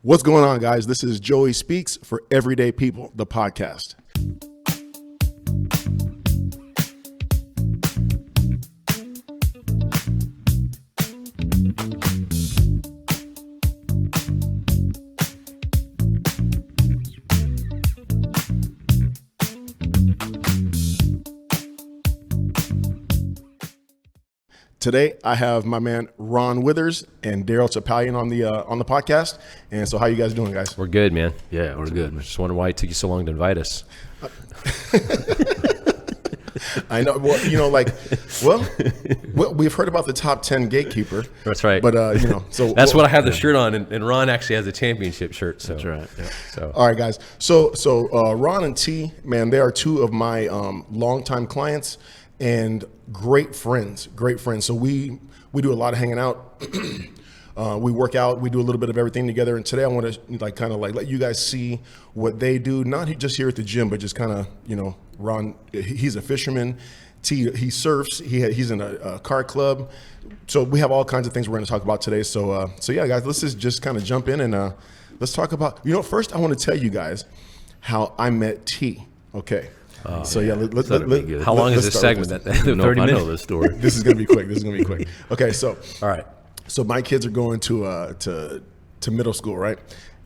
What's going on, guys? This is Joey Speaks for Everyday People, the podcast. Today, I have my man Ron Withers and Daryl Chapalian on the podcast. And so, how you guys doing, guys? We're good, man. Yeah, we're good. Just wondering why it took you so long to invite us. I know. Well, we've heard about the top 10 gatekeeper. That's right. But so that's what I have the shirt on, and Ron actually has a championship shirt. So. That's right. Yeah. So all right, guys. So Ron and T, man, they are two of my longtime clients and great friends. So we do a lot of hanging out. We work out. We do a little bit of everything together. And today I want to let you guys see what they do, not just here at the gym, but just kind of, Ron, he's a fisherman. T, he surfs. He's in a car club. So we have all kinds of things we're going to talk about today. So yeah, guys, let's just kind of jump in and let's talk about, first I want to tell you guys how I met T. Okay. So yeah, how long is this segment? 30 minutes? I know this story. This is going to be quick. Okay. So, all right. So my kids are going to middle school, right?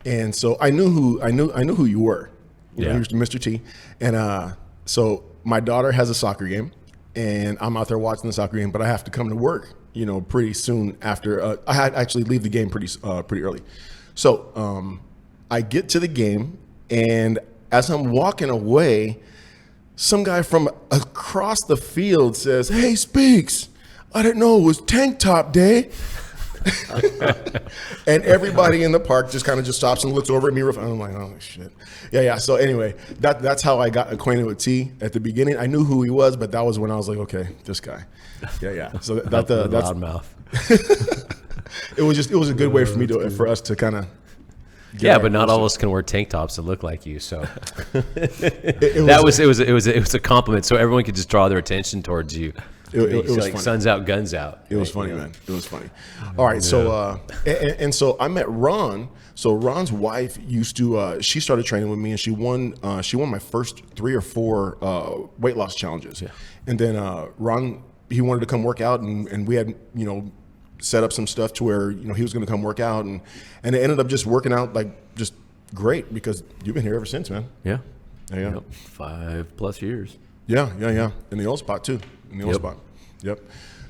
And so I knew who you were. You know, Mr. T. And so my daughter has a soccer game, and I'm out there watching the soccer game, but I have to come to work, pretty soon after. I had actually leave the game pretty early. So I get to the game, and as I'm walking away, some guy from across the field says, "Hey, Speaks, I didn't know it was tank top day." And everybody in the park just kind of stops and looks over at me. I'm like, oh shit. Yeah. So anyway, that's how I got acquainted with T at the beginning. I knew who he was, but that was when I was like, okay, this guy. Yeah. So that's loudmouth. It was a good way for us to kind of. Yeah, but not all of us can wear tank tops and look like you. So it was a compliment. So everyone could just draw their attention towards you. It was like funny. Sun's out, guns out. It was funny, man. It was funny. All right, so and so I met Ron. So Ron's wife used to. She started training with me, and she won my first 3 or 4 weight loss challenges. Yeah. And then Ron, he wanted to come work out, and we had set up some stuff to where he was going to come work out, and it ended up just working out like just great because you've been here ever since, man. Yeah. Yeah. 5+ years. Yeah. In the old spot too. Yep.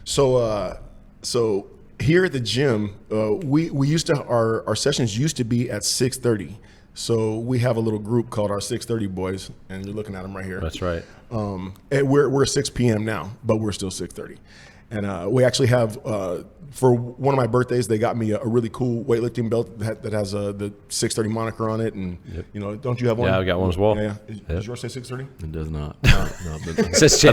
So here at the gym, we used to our sessions used to be at 6:30. So we have a little group called our 6:30 boys, and you're looking at them right here. That's right. And we're 6 p.m. now, but we're still 6:30. And we actually have, for one of my birthdays, they got me a really cool weightlifting belt that has the 6:30 moniker on it. And, don't you have one? Yeah, I got one as well. Yeah. Does yours say 6:30? It does not. I've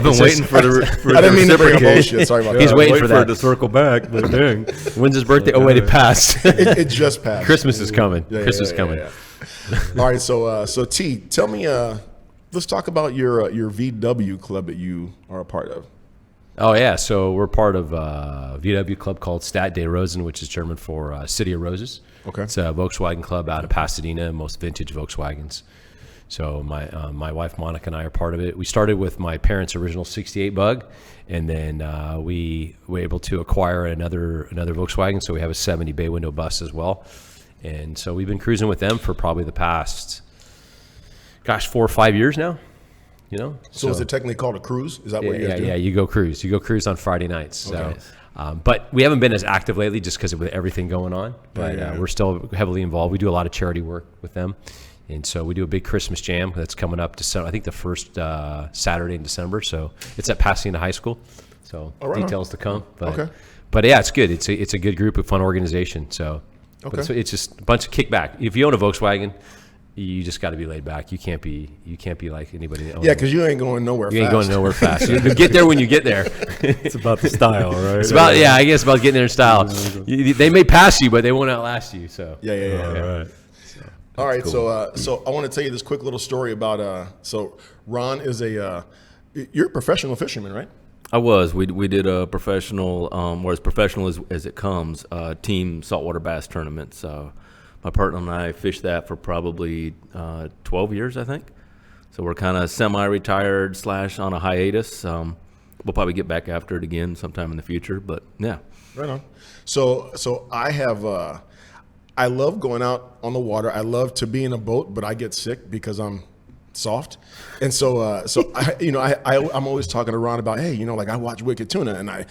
been waiting for the I didn't mean to bring up bullshit. Sorry about that. He's waiting for that to circle back, but dang. When's his birthday? Oh, wait, it passed. It just passed. Christmas is coming. Christmas is coming. Yeah. All right, so T, tell me, let's talk about your VW club that you are a part of. Oh, yeah. So we're part of a VW club called Stadt der Rosen, which is German for City of Roses. Okay. It's a Volkswagen club out of Pasadena, most vintage Volkswagens. So my wife, Monica, and I are part of it. We started with my parents' original 68 Bug, and then we were able to acquire another Volkswagen. So we have a 70 bay window bus as well. And so we've been cruising with them for probably the past, 4 or 5 years now. So is it technically called a cruise? Is that what you guys do? Yeah, you go cruise on Friday nights. So, but we haven't been as active lately just because of everything going on. But we're still heavily involved. We do a lot of charity work with them. And so we do a big Christmas jam that's coming up December, I think the first Saturday in December. So it's at Pasadena High School. So details to come. But yeah, it's good. It's a good group, a fun organization. So it's just a bunch of kickback. If you own a Volkswagen, you just got to be laid back. You can't be like anybody that owns because you ain't going nowhere fast. You ain't going nowhere fast. You get there when you get there. It's about the style, right? It's about, I guess about getting there in style. They may pass you, but they won't outlast you. So Yeah. All right. Cool. So I want to tell you this quick little story about, so Ron is you're a professional fisherman, right? I was. We did a professional, or as professional as it comes, team saltwater bass tournaments. My partner and I fished that for probably 12 years, I think. So we're kind of semi-retired / on a hiatus. We'll probably get back after it again sometime in the future, but yeah. Right on. So I have I love going out on the water. I love to be in a boat, but I get sick because I'm soft. And so I'm always talking to Ron about, hey, like I watch Wicked Tuna, and I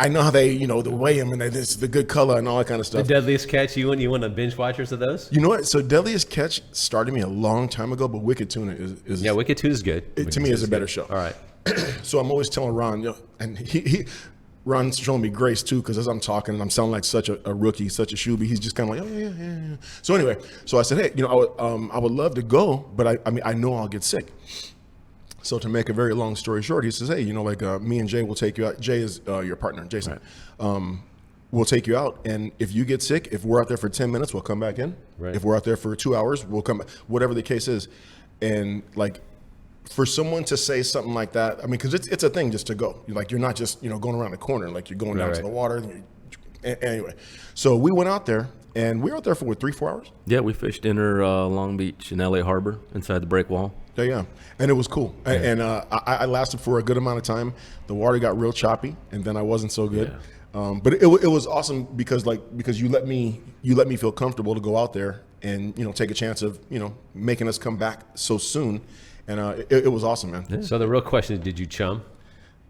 know how they, they weigh them, and it's the good color and all that kind of The stuff. Deadliest Catch, you one of the binge watchers of those? You know what? So Deadliest Catch started me a long time ago, but Wicked Tuna is Yeah, Wicked Tuna is good. to me is a better show. All right. So I'm always telling Ron, and Ron's showing me grace too, because as I'm talking and I'm sounding like such a rookie, such a shoebie, he's just kind of like, oh yeah. So anyway, so I said, hey, I would love to go, but I know I'll get sick. So to make a very long story short, he says, hey, me and Jay will take you out. Jay is your partner, Jason. Right. We'll take you out, and if you get sick, if we're out there for 10 minutes, we'll come back in. Right. If we're out there for 2 hours, we'll come back. Whatever the case is, and for someone to say something like that, because it's a thing just to go. You're not just going around the corner, like you're going down to the water. Anyway, so we went out there, and we were out there for 3-4 hours. Yeah, we fished inner Long Beach in LA Harbor inside the break wall. Yeah, and it was cool. Yeah. And I lasted for a good amount of time. The water got real choppy, and then I wasn't so good. Yeah. But it was awesome because you let me feel comfortable to go out there and take a chance of making us come back so soon. And it was awesome, man. Yeah. So the real question is, did you chum?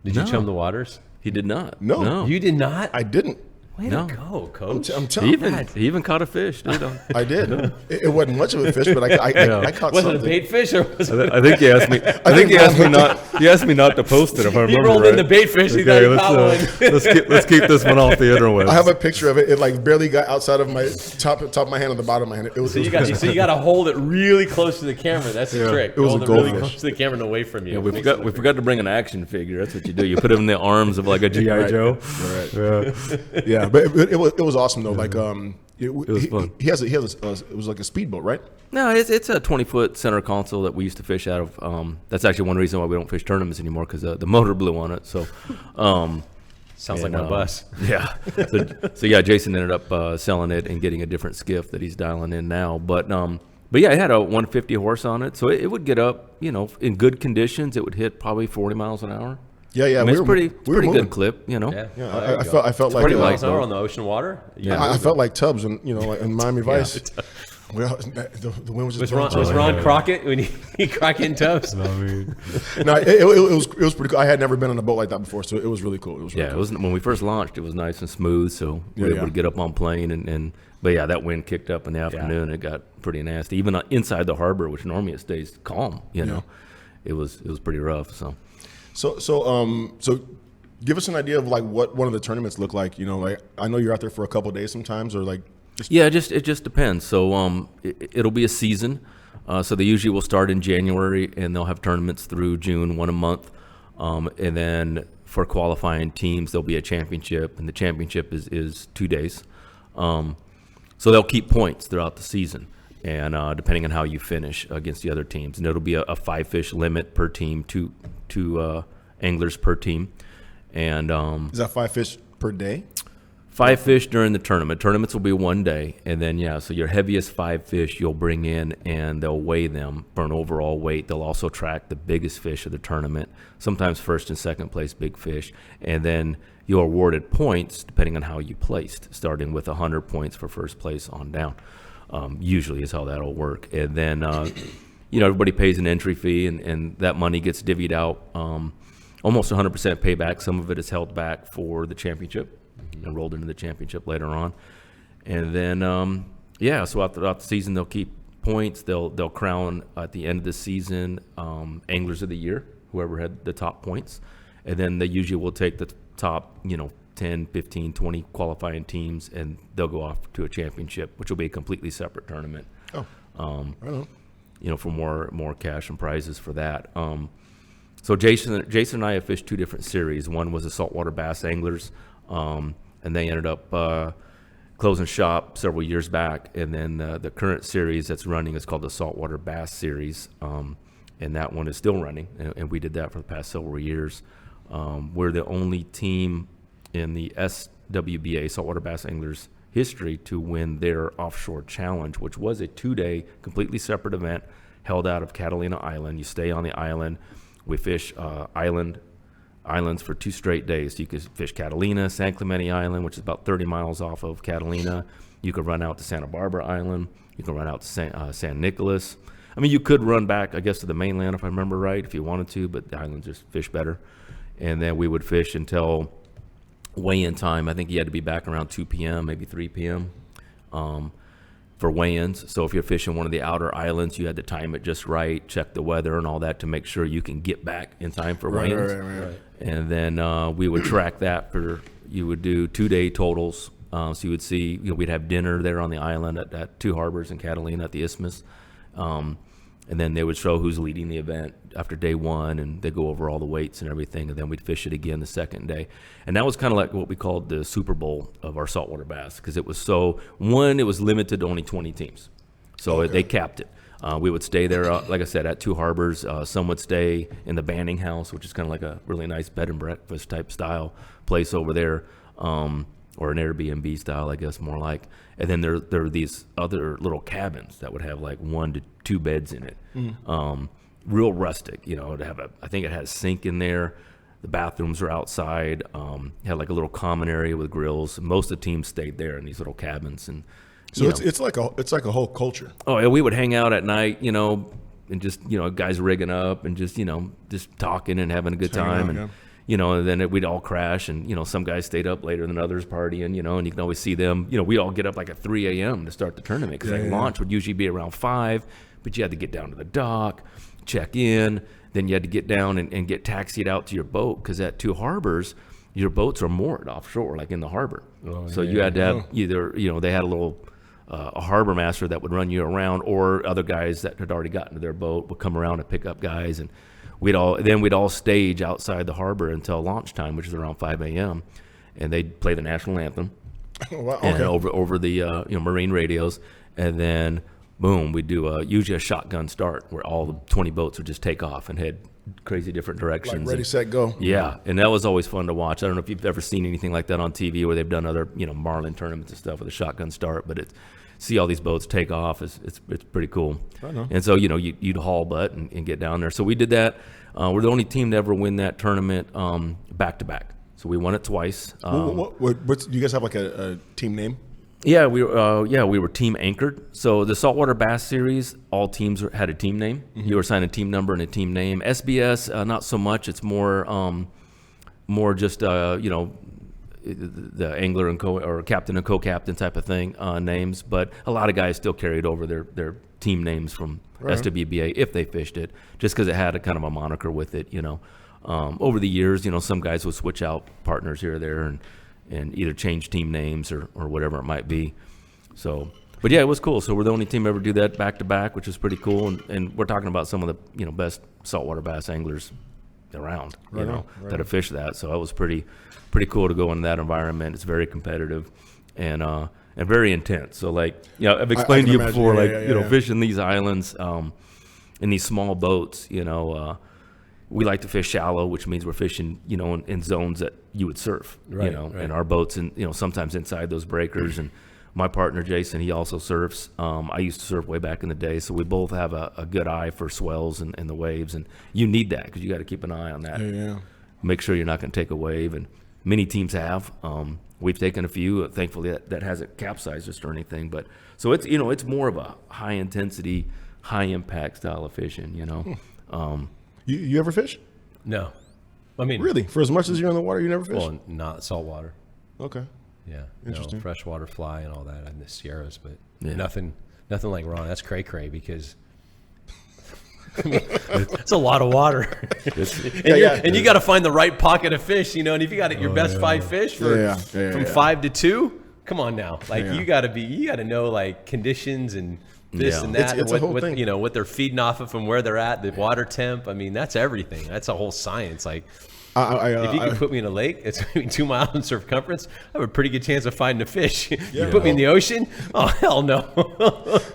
Did you chum the waters? He did not. No. You did not? I didn't. Way to go, Coach. I'm telling you. He even caught a fish, dude. I did. It wasn't much of a fish, but I caught was something. it a bait fish or was it? I think he asked me. He asked me not to post it. If I remember He rolled right. in the bait fish. He thought he caught one. let's keep this one off the interwebs. I have a picture of it. It barely got outside of my top of my hand and the bottom of my hand. It was. So you got to hold it really close to the camera. That's the trick. It was hold a it really goldfish. close to the camera and away from you. Yeah, we forgot to bring an action figure. That's what you do. You put him in the arms of like a GI Joe. Right. Yeah. Yeah, but it was awesome though. It was fun. He has it was like a speedboat, right? No, it's a 20-foot center console that we used to fish out of. That's actually one reason why we don't fish tournaments anymore, because the motor blew on it. So, sounds like my bus. Yeah. So yeah, Jason ended up selling it and getting a different skiff that he's dialing in now. But yeah, it had a 150 horse on it, so it would get up. In good conditions, it would hit probably 40 miles an hour. Yeah. It's pretty moving. good clip. Yeah, Oh, I felt like pretty miles an hour on the ocean water. I felt like Tubbs and in Miami Vice. Well, the wind was just Was Ron Crockett when he Crockett in Tubbs? No, it was pretty cool. I had never been on a boat like that before, so it was really cool. It was when we first launched. It was nice and smooth, so we were able to get up on plane but yeah, that wind kicked up in the afternoon. And it got pretty nasty, even inside the harbor, which normally it stays calm. It was pretty rough. So give us an idea of what one of the tournaments look like. I know you're out there for a couple of days sometimes, or it just depends. So it'll be a season. So they usually will start in January, and they'll have tournaments through June, one a month. And then for qualifying teams, there'll be a championship, and the championship is 2 days. So they'll keep points throughout the season, and depending on how you finish against the other teams. And it'll be a 5-fish limit per team, two anglers per team. And is that 5 fish per day? 5 fish during the tournament. Tournaments will be 1 day, and then so your heaviest 5 fish you'll bring in, and they'll weigh them for an overall weight. They'll also track the biggest fish of the tournament, sometimes first and second place big fish, and then you're awarded points depending on how you placed, starting with 100 points for first place on down. Usually is how that'll work, and then everybody pays an entry fee, and that money gets divvied out. Almost 100% payback. Some of it is held back for the championship and rolled into the championship later on. And then, so throughout the season, they'll keep points. They'll crown at the end of the season Anglers of the Year, whoever had the top points. And then they usually will take the top, 10, 15, 20 qualifying teams, and they'll go off to a championship, which will be a completely separate tournament. Oh, right on. For more cash and prizes for that. So Jason and I have fished 2 different series. One was the saltwater bass anglers, and they ended up closing shop several years back. And then the current series that's running is called the Saltwater Bass Series, and that one is still running. And we did that for the past several years. We're the only team in the SWBA, Saltwater Bass Anglers history to win their offshore challenge, which was a 2-day, completely separate event held out of Catalina Island. You stay on the island. We fish islands for 2 straight days. So you could fish Catalina, San Clemente Island, which is about 30 miles off of Catalina. You could run out to Santa Barbara Island. You can run out to San Nicolas. I mean, you could run back, I guess, to the mainland if I remember right, if you wanted to, but the islands just fish better. And then we would fish until weigh-in time. I think you had to be back around 2 p.m., maybe 3 p.m. For weigh-ins. So if you're fishing one of the outer islands, you had to time it just right, check the weather and all that to make sure you can get back in time for weigh-ins. Right. And then we would track that you would do 2-day totals. So you would see, we'd have dinner there on the island at 2 harbors in Catalina at the Isthmus. And then they would show who's leading the event after day 1, and they go over all the weights and everything, and then we'd fish it again the second day. And that was kind of like what we called the Super Bowl of our saltwater bass, because it was it was limited to only 20 teams. So they capped it. We would stay there, like I said, at 2 harbors. Some would stay in the Banning House, which is kind of like a really nice bed and breakfast type style place over there, or an Airbnb style, I guess, more like. And then there are these other little cabins that would have like 1 to 2 beds in it. Real rustic, it'd have I think it has a sink in there. The bathrooms are outside. Had like a little common area with grills. Most of the teams stayed there in these little cabins. And so it's like a whole culture. Oh, yeah, we would hang out at night, and just, guys rigging up and just talking and having a good time. And then we'd all crash, and, some guys stayed up later than others partying, and you can always see them. We all get up like at 3 a.m. to start the tournament, because launch would usually be around 5, but you had to get down to the dock, check in, then you had to get down and get taxied out to your boat, because at 2 harbors, your boats are moored offshore, like in the harbor. So you had to have either, they had a little a harbor master that would run you around, or other guys that had already gotten to their boat would come around and pick up guys, and we'd all stage outside the harbor until launch time, which is around 5 a.m. and they'd play the national anthem and over the marine radios, and then boom, we'd do usually a shotgun start where all the 20 boats would just take off and head crazy different directions. Like ready, set, go. Yeah, and that was always fun to watch. I don't know if you've ever seen anything like that on TV where they've done other marlin tournaments and stuff with a shotgun start, but see all these boats take off. It's pretty cool. I know. And so you'd haul butt and get down there. So we did that. We're the only team to ever win that tournament back to back. So we won it twice. Do you guys have like a team name? Yeah, we were team anchored. So the Saltwater Bass Series, all teams had a team name. You were assigned a team number and a team name. SBS, not so much. It's more just the angler and or captain and co-captain type of thing names. But a lot of guys still carried over their team names from SWBA if they fished it, just because it had a kind of a moniker with it. Over the years, some guys would switch out partners here or there and either change team names or whatever it might be. So, but yeah, it was cool. So we're the only team ever do that back to back, which is pretty cool. And we're talking about some of the best saltwater bass anglers around, that have fished that. So it was pretty cool to go in that environment. It's very competitive and very intense. So like, I've explained to you before, fishing these islands in these small boats, we like to fish shallow, which means we're fishing, in zones that you would surf, and our boats, and sometimes inside those breakers. And my partner Jason, he also surfs. I used to surf way back in the day, so we both have a good eye for swells and the waves, and you need that because you got to keep an eye on that. Make sure you're not going to take a wave, and many teams have. We've taken a few. Thankfully, that hasn't capsized us or anything. But so it's it's more of a high intensity, high impact style of fishing. You ever fish? No. I mean, really? For as much as you're in the water, you never fish? Well, not saltwater. Okay. Yeah. Interesting. Freshwater fly and all that in the Sierras, but Yeah. nothing like Ron. That's cray because it's a lot of water. And you got to find the right pocket of fish, and if you got your best 5 fish from 5 to 2, come on now. You got to know conditions and this and that, it's and a whole thing. what they're feeding off of from where they're at, the water temp. I mean, that's everything. That's a whole science. If you can put me in a lake, it's between 2 miles in circumference, I have a pretty good chance of finding a fish. You put me in the ocean? Oh, hell no.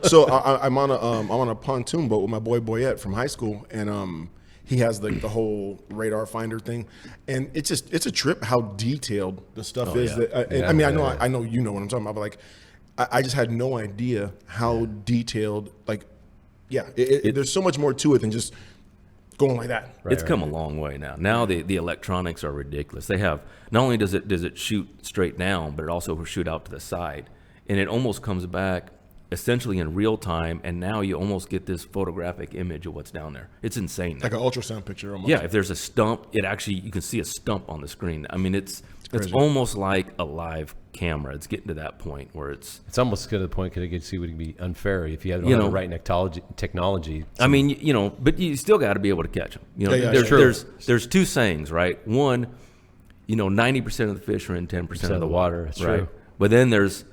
So I'm on a pontoon boat with my boy Boyette from high school, and he has the whole radar finder thing, and it's a trip how detailed the stuff is. yeah. That I mean, I know you know what I'm talking about, but like I just had no idea how detailed. Like, there's so much more to it than just going like that. It's come a long way now. Now the electronics are ridiculous. They have, not only does it shoot straight down, but it also will shoot out to the side, and it almost comes back essentially in real time. And now you almost get this photographic image of what's down there. It's insane. Like an ultrasound picture almost. Yeah, if there's a stump, you can see a stump on the screen. I mean, it's crazy. almost like a live camera. It's getting to that point where it's almost to the point that it could see would be unfair if you have the right technology. I mean, but you still got to be able to catch them. There's two sayings, right? One, 90% of the fish are in 10% of the water. That's right? true. But then there's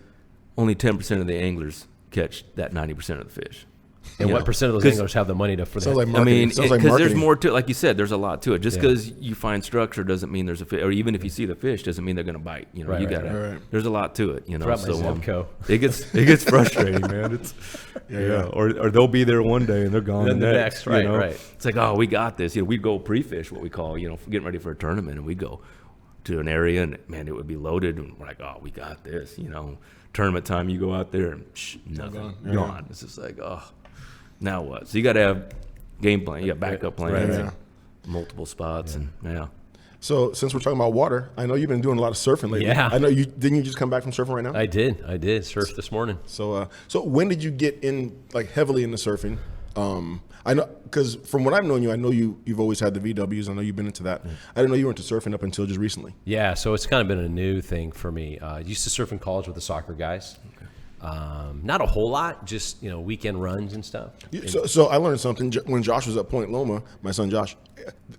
only 10% of the anglers catch that 90% of the fish. And what percent of those anglers have the money to for that? Like marketing. Because there's more to it. Like you said, there's a lot to it. Just because you find structure doesn't mean there's a fish, or even if you see the fish doesn't mean they're going to bite. There's a lot to it. It gets frustrating, man. It's or they'll be there one day and they're gone then the the next. next, right. It's like, oh, we got this. We'd go pre-fish, what we call, getting ready for a tournament, and we go to an area and man, it would be loaded, and we're like, oh, we got this. Tournament time, you go out there and nothing, gone. It's just like, oh. Now what? So you got to have game plan. You got backup plans, and multiple spots, and So since we're talking about water, I know you've been doing a lot of surfing lately. Yeah. I know you didn't you just come back from surfing right now? I did surf this morning. So when did you get in heavily into surfing? I know because from what I've known you, I know you've always had the VWs. I know you've been into that. I didn't know you were into surfing up until just recently. Yeah, so it's kind of been a new thing for me. I used to surf in college with the soccer guys. Okay. Not a whole lot, just weekend runs and stuff. So I learned something when Josh was at Point Loma. My son Josh,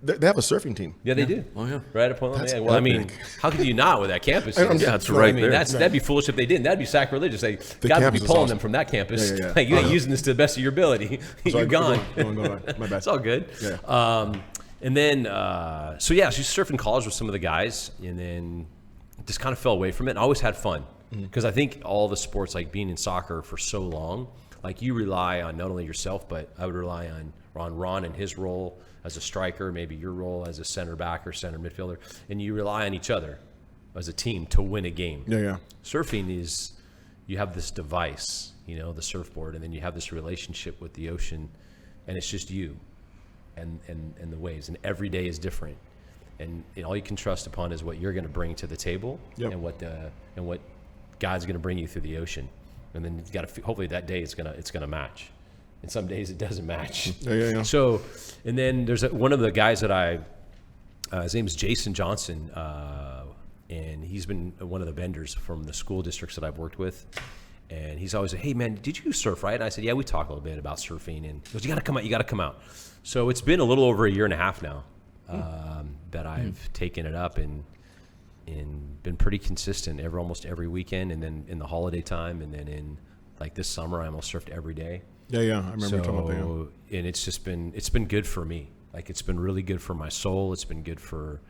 they have a surfing team. Yeah, they do. Oh yeah, right at Point Loma. Yeah. Well, I mean, how could you not with that campus? It's right there. That'd be foolish if they didn't. That'd be sacrilegious. God would be pulling them from that campus. Yeah. Like, you ain't using this to the best of your ability. You're gone. Go on. My bad. It's all good. Yeah. And then, so I used to surf in college with some of the guys, and then just kind of fell away from it. And I always had fun. Because I think all the sports, like being in soccer for so long, like you rely on not only yourself, but I would rely on Ron and his role as a striker, maybe your role as a center back or center midfielder, and you rely on each other as a team to win a game. Yeah. Surfing is, you have this device, the surfboard, and then you have this relationship with the ocean, and it's just you and the waves, and every day is different. And all you can trust upon is what you're going to bring to the table, and what God's going to bring you through the ocean, and then you got to hopefully that day it's gonna match, and some days it doesn't match. Yeah. So, and then there's one of the guys that his name is Jason Johnson, and he's been one of the vendors from the school districts that I've worked with, and he's always like, hey man, did you surf, right? And I said, yeah, we talk a little bit about surfing, and he goes, you got to come out. So it's been a little over a year and a half now that I've taken it up and been pretty consistent almost every weekend, and then in the holiday time, and then in this summer I almost surfed every day. Yeah, I remember you talking about that. And it's been good for me. It's been really good for my soul. It's been good for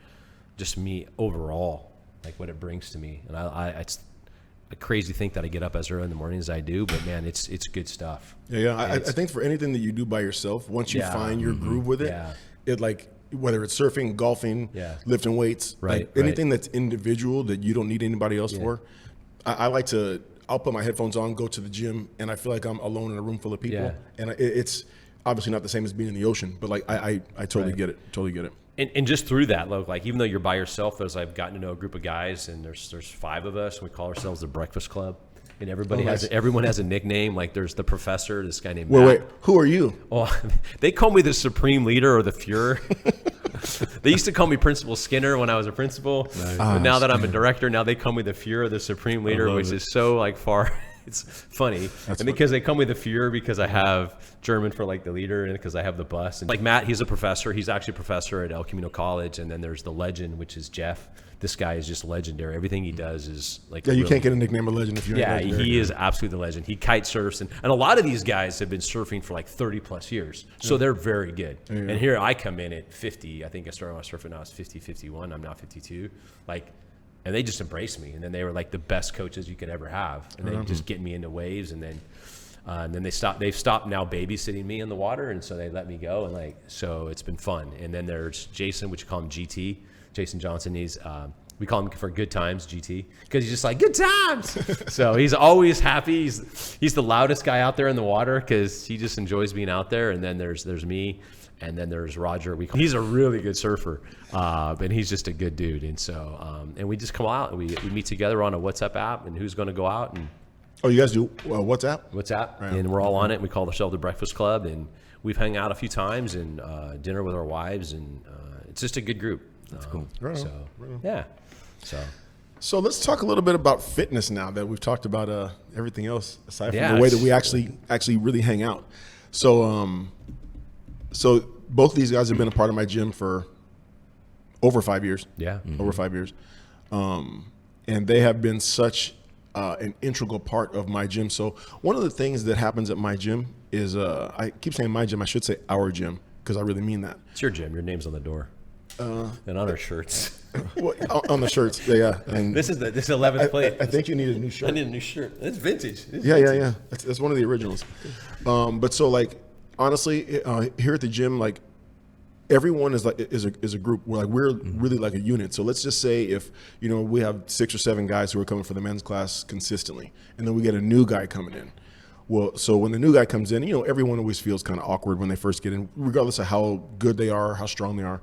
just me overall, what it brings to me. And it's a crazy thing that I get up as early in the morning as I do, but man, it's good stuff. Yeah. I think for anything that you do by yourself, once you find your groove with it, whether it's surfing, golfing, lifting weights, anything that's individual that you don't need anybody else for. I'll put my headphones on, go to the gym, and I feel like I'm alone in a room full of people. Yeah. And it's obviously not the same as being in the ocean, but I totally get it. Totally get it. And just through that, even though you're by yourself, I've gotten to know a group of guys, and there's 5 of us, and we call ourselves the Breakfast Club. And everyone has a nickname. There's the professor, this guy named Matt. Wait, who are you? Oh, they call me the Supreme Leader or the Fuhrer. They used to call me Principal Skinner when I was a principal. Nice. But now that I'm a director, now they call me the Fuhrer, the Supreme Leader, which is so far. It's funny. Because they call me the Fuhrer because I have German for the leader, and because I have the bus. And Matt, he's a professor. He's actually a professor at El Camino College. And then there's the legend, which is Jeff. This guy is just legendary. Everything he does is you can't get a nickname of legend if you're legendary. He is absolutely the legend. He kite surfs, and a lot of these guys have been surfing for 30 plus years, so they're very good. And here I come in at 50. I think I started my surfing when I was 50, 51. I'm now 52. And they just embraced me, and then they were the best coaches you could ever have, and they just get me into waves, and then And then they've stopped now babysitting me in the water, and so they let me go, and so it's been fun. And then there's Jason, which we call him GT, Jason Johnson. We call him for good times, GT, because he's just like, good times. So he's always happy. He's the loudest guy out there in the water because he just enjoys being out there. And then there's me, and then there's Roger. He's a really good surfer, and he's just a good dude. And so and we just come out and we meet together on a WhatsApp app, and who's going to go out and. Oh, you guys do WhatsApp? WhatsApp, right. And we're all on it. And we call ourselves the Breakfast Club, and we've hung out a few times and dinner with our wives, and it's just a good group. That's cool. Right on. Yeah. So let's talk a little bit about fitness now that we've talked about everything else aside from Yeah, the way that we actually really hang out. So so both of these guys have been a part of my gym for over 5 years. Yeah. Over 5 years. And they have been such an integral part of my gym. So one of the things that happens at my gym is I keep saying my gym. I should say our gym because I really mean that. It's your gym. Your name's on the door. And on our shirts. Well, on the shirts, yeah. And This is 11th plate. I think you need a new shirt. I need a new shirt. It's vintage. Yeah. That's one of the originals. But so honestly, here at the gym, everyone is a group. We're really like a unit. So let's just say if we have 6 or 7 guys who are coming for the men's class consistently, and then we get a new guy coming in. Well, so when the new guy comes in, everyone always feels kind of awkward when they first get in, regardless of how good they are, how strong they are.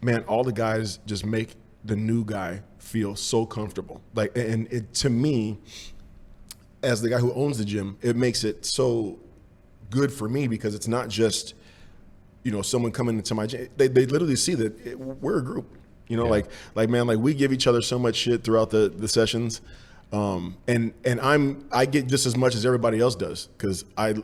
Man, all the guys just make the new guy feel so comfortable. To me, as the guy who owns the gym, it makes it so good for me because it's not just, someone coming into my gym. They literally see that we're a group. We give each other so much shit throughout the sessions, and I get just as much as everybody else does because I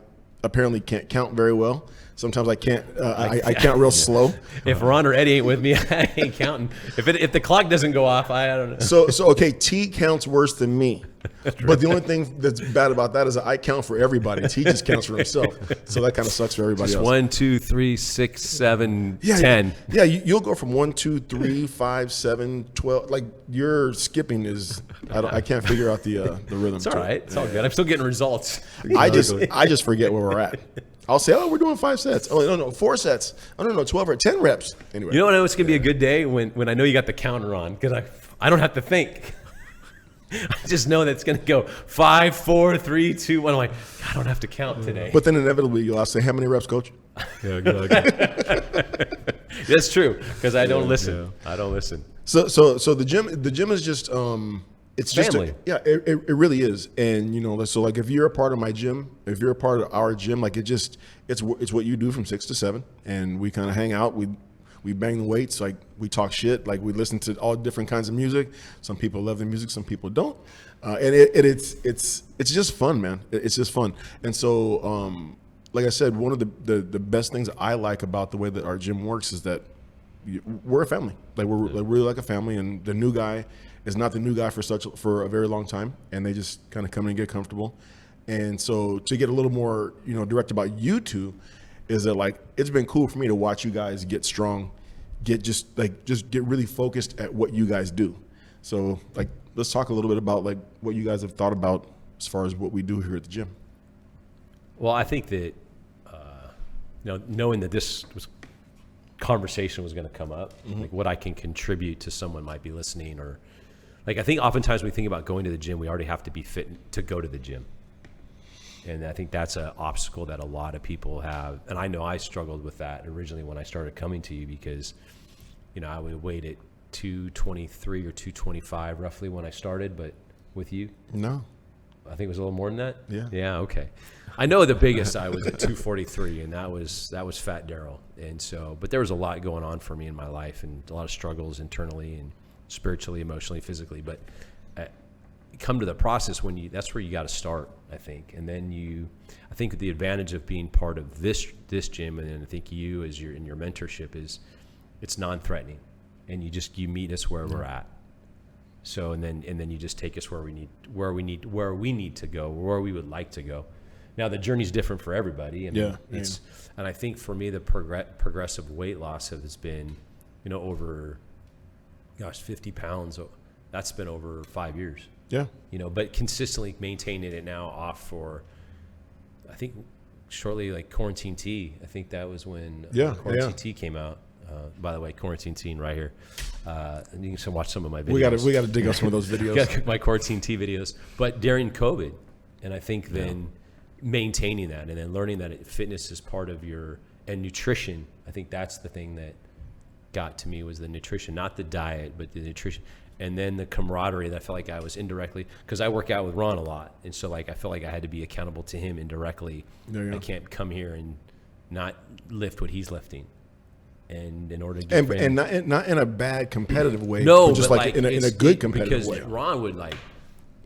apparently can't count very well. Sometimes I can't. I count real slow. If Ron or Eddie ain't with me, I ain't counting. If the clock doesn't go off, I don't know. So okay, T counts worse than me. But the only thing that's bad about that is that I count for everybody. T just counts for himself. So that kind of sucks for everybody else. 1, 2, 3, 6, 7, 10. Yeah, you'll go from 1, 2, 3, 5, 7, 12. Your skipping is. I can't figure out the rhythm. It's all right. It's all good. I'm still getting results. I just forget where we're at. I'll say, we're doing 5 sets. Oh, no, 4 sets. Oh, no, 12 or 10 reps. Anyway. You know what? It's going to be a good day when I know you got the counter on because I don't have to think. I just know that it's going to go 5, 4, 3, 2, 1. I'm like, I don't have to count today. But then inevitably you'll say, how many reps, coach? Yeah, good. That's true because I don't listen. Yeah. I don't listen. So the gym is just it's just family. It really is. And so if you're a part of my gym, if you're a part of our gym, it's what you do from 6 to 7, and we kind of hang out. We bang the weights, we talk shit, we listen to all different kinds of music. Some people love the music, some people don't, and it's just fun, man. It's just fun. And so, like I said, one of the best things I like about the way that our gym works is that we're a family. We're really like a family, and the new guy is not the new guy for a very long time, and they just kind of come in and get comfortable. And so to get a little more direct about you two is that it's been cool for me to watch you guys get strong, get really focused at what you guys do. So let's talk a little bit about what you guys have thought about as far as what we do here at the gym. Well, I think that knowing that this conversation was going to come up, what I can contribute to someone might be listening, or I think oftentimes when we think about going to the gym, we already have to be fit to go to the gym. And I think that's an obstacle that a lot of people have. And I know I struggled with that originally when I started coming to you because, I would weigh at 223 or 225 roughly when I started, but with you? No. I think it was a little more than that? Yeah. Yeah, okay. I know the biggest I was at 243, and that was Fat Daryl. And so, but there was a lot going on for me in my life and a lot of struggles internally and spiritually, emotionally, physically. But come to the process that's where you got to start, I think. And then I think the advantage of being part of this gym, and I think you as in your mentorship is it's non-threatening, and you meet us where we're at. So and then you just take us where we need to go, where we would like to go. Now the journey's different for everybody. And and I think for me the progressive weight loss has been, over 50 pounds. That's been over 5 years. Yeah. But consistently maintaining it now off for think shortly, like Quarantine Tea. I think that was when Quarantine Tea came out. By the way, Quarantine Tea right here. And you can watch some of my videos. We got to dig up some of those videos. My Quarantine Tea videos. But during COVID, and I think then maintaining that and then learning that fitness is part of and nutrition. I think that's the thing that got to me was the nutrition, not the diet, but the nutrition. And then the camaraderie that I felt like I was indirectly, because I work out with Ron a lot. And so like, I felt like I had to be accountable to him indirectly. I can't come here and not lift what he's lifting. And in order to get and not in a bad competitive way, no, but just like in a good competitive way. Because Ron would like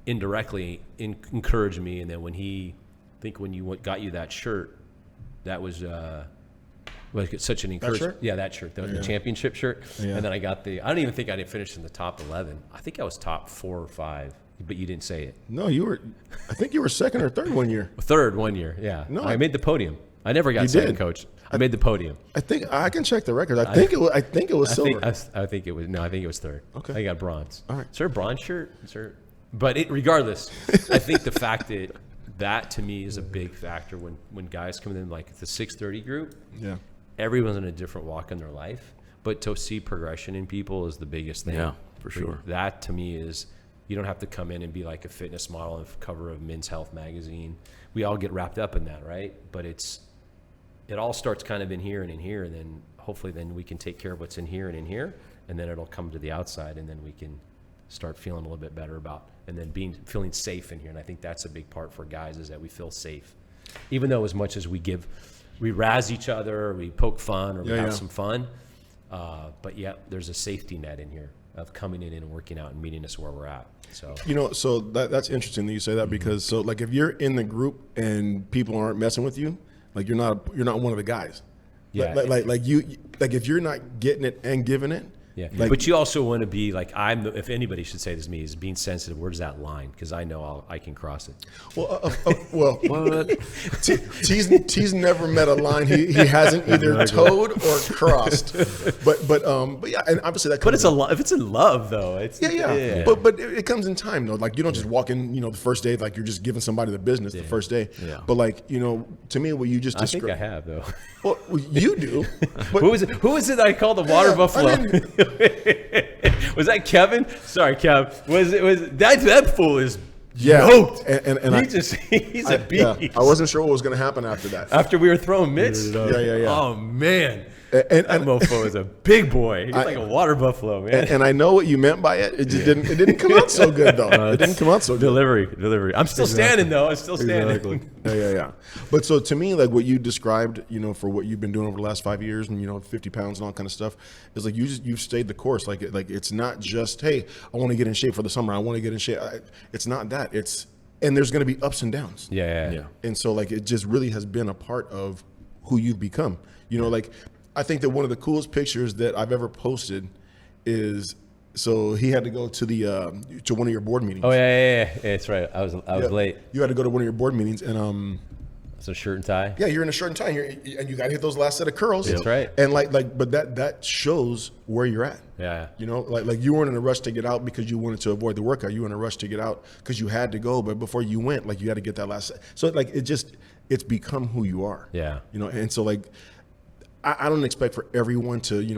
indirectly encourage me. And then when you got you that shirt, that was, such an encouragement. Yeah, that shirt. That was the championship shirt. Yeah. And then I got I don't even think I didn't finish in the top 11. I think I was top 4 or 5, but you didn't say it. No, I think you were second or third one year. Third one year, yeah. No, I made the podium. I never got second, Coach. I made the podium. I think I can check the records. I think it was silver. I think it was third. Okay. I got bronze. All right. Is there a bronze shirt? But regardless, I think the fact that to me is a big factor when guys come in like the 630 group. Yeah. Everyone's in a different walk in their life, but to see progression in people is the biggest thing. Yeah, for sure. That to me is, you don't have to come in and be like a fitness model on the cover of Men's Health magazine. We all get wrapped up in that, right? But it all starts kind of in here, and then hopefully then we can take care of what's in here, and then it'll come to the outside, and then we can start feeling a little bit better about, and then feeling safe in here. And I think that's a big part for guys, is that we feel safe. Even though as much as we razz each other, we poke fun, or we have some fun, but there's a safety net in here of coming in and working out and meeting us where we're at. So so that's interesting that you say that, because so like if you're in the group and people aren't messing with you, like you're not one of the guys. Yeah. Like if you're not getting it and giving it. Yeah, but you also want to be like, if anybody should say this to me, is being sensitive. Where's that line? Because I know I can cross it. Well, T's never met a line he hasn't either towed or crossed. But yeah, and obviously that. But if it's in love though, it's yeah. But it comes in time though. Like you don't just walk in, the first day like you're just giving somebody the business the first day. Yeah. But like to me, what you just described. I think I have though. Well, you do. But, who was it that I called the water buffalo? Was that Kevin? Sorry, Kev. Was that fool is yoked. And he's a beast. Yeah, I wasn't sure what was going to happen after that. After we were throwing mitts? Yeah. Oh, man. That mofo is a big boy. He's like a water buffalo, man. And I know what you meant by it. It just didn't come out so good, though. It didn't come out so good. Delivery. I'm still standing, though. I'm still standing. Exactly. Yeah. But so to me, like what you described, for what you've been doing over the last 5 years, and 50 pounds and all kind of stuff, is like you've stayed the course. Like it's not just, hey, I want to get in shape for the summer. I want to get in shape. It's not that. And there's going to be ups and downs. Yeah. And so like it just really has been a part of who you've become. Like. I think that one of the coolest pictures that I've ever posted is, so he had to go to one of your board meetings. Oh yeah, that's right. I was late. You had to go to one of your board meetings, and so shirt and tie. Yeah, you're in a shirt and tie, and you got to hit those last set of curls. That's right. And but that shows where you're at. Yeah. Like you weren't in a rush to get out because you wanted to avoid the workout. You were in a rush to get out because you had to go, but before you went, like you had to get that last set. So like it's become who you are. Yeah. And so like. I don't expect for everyone to, you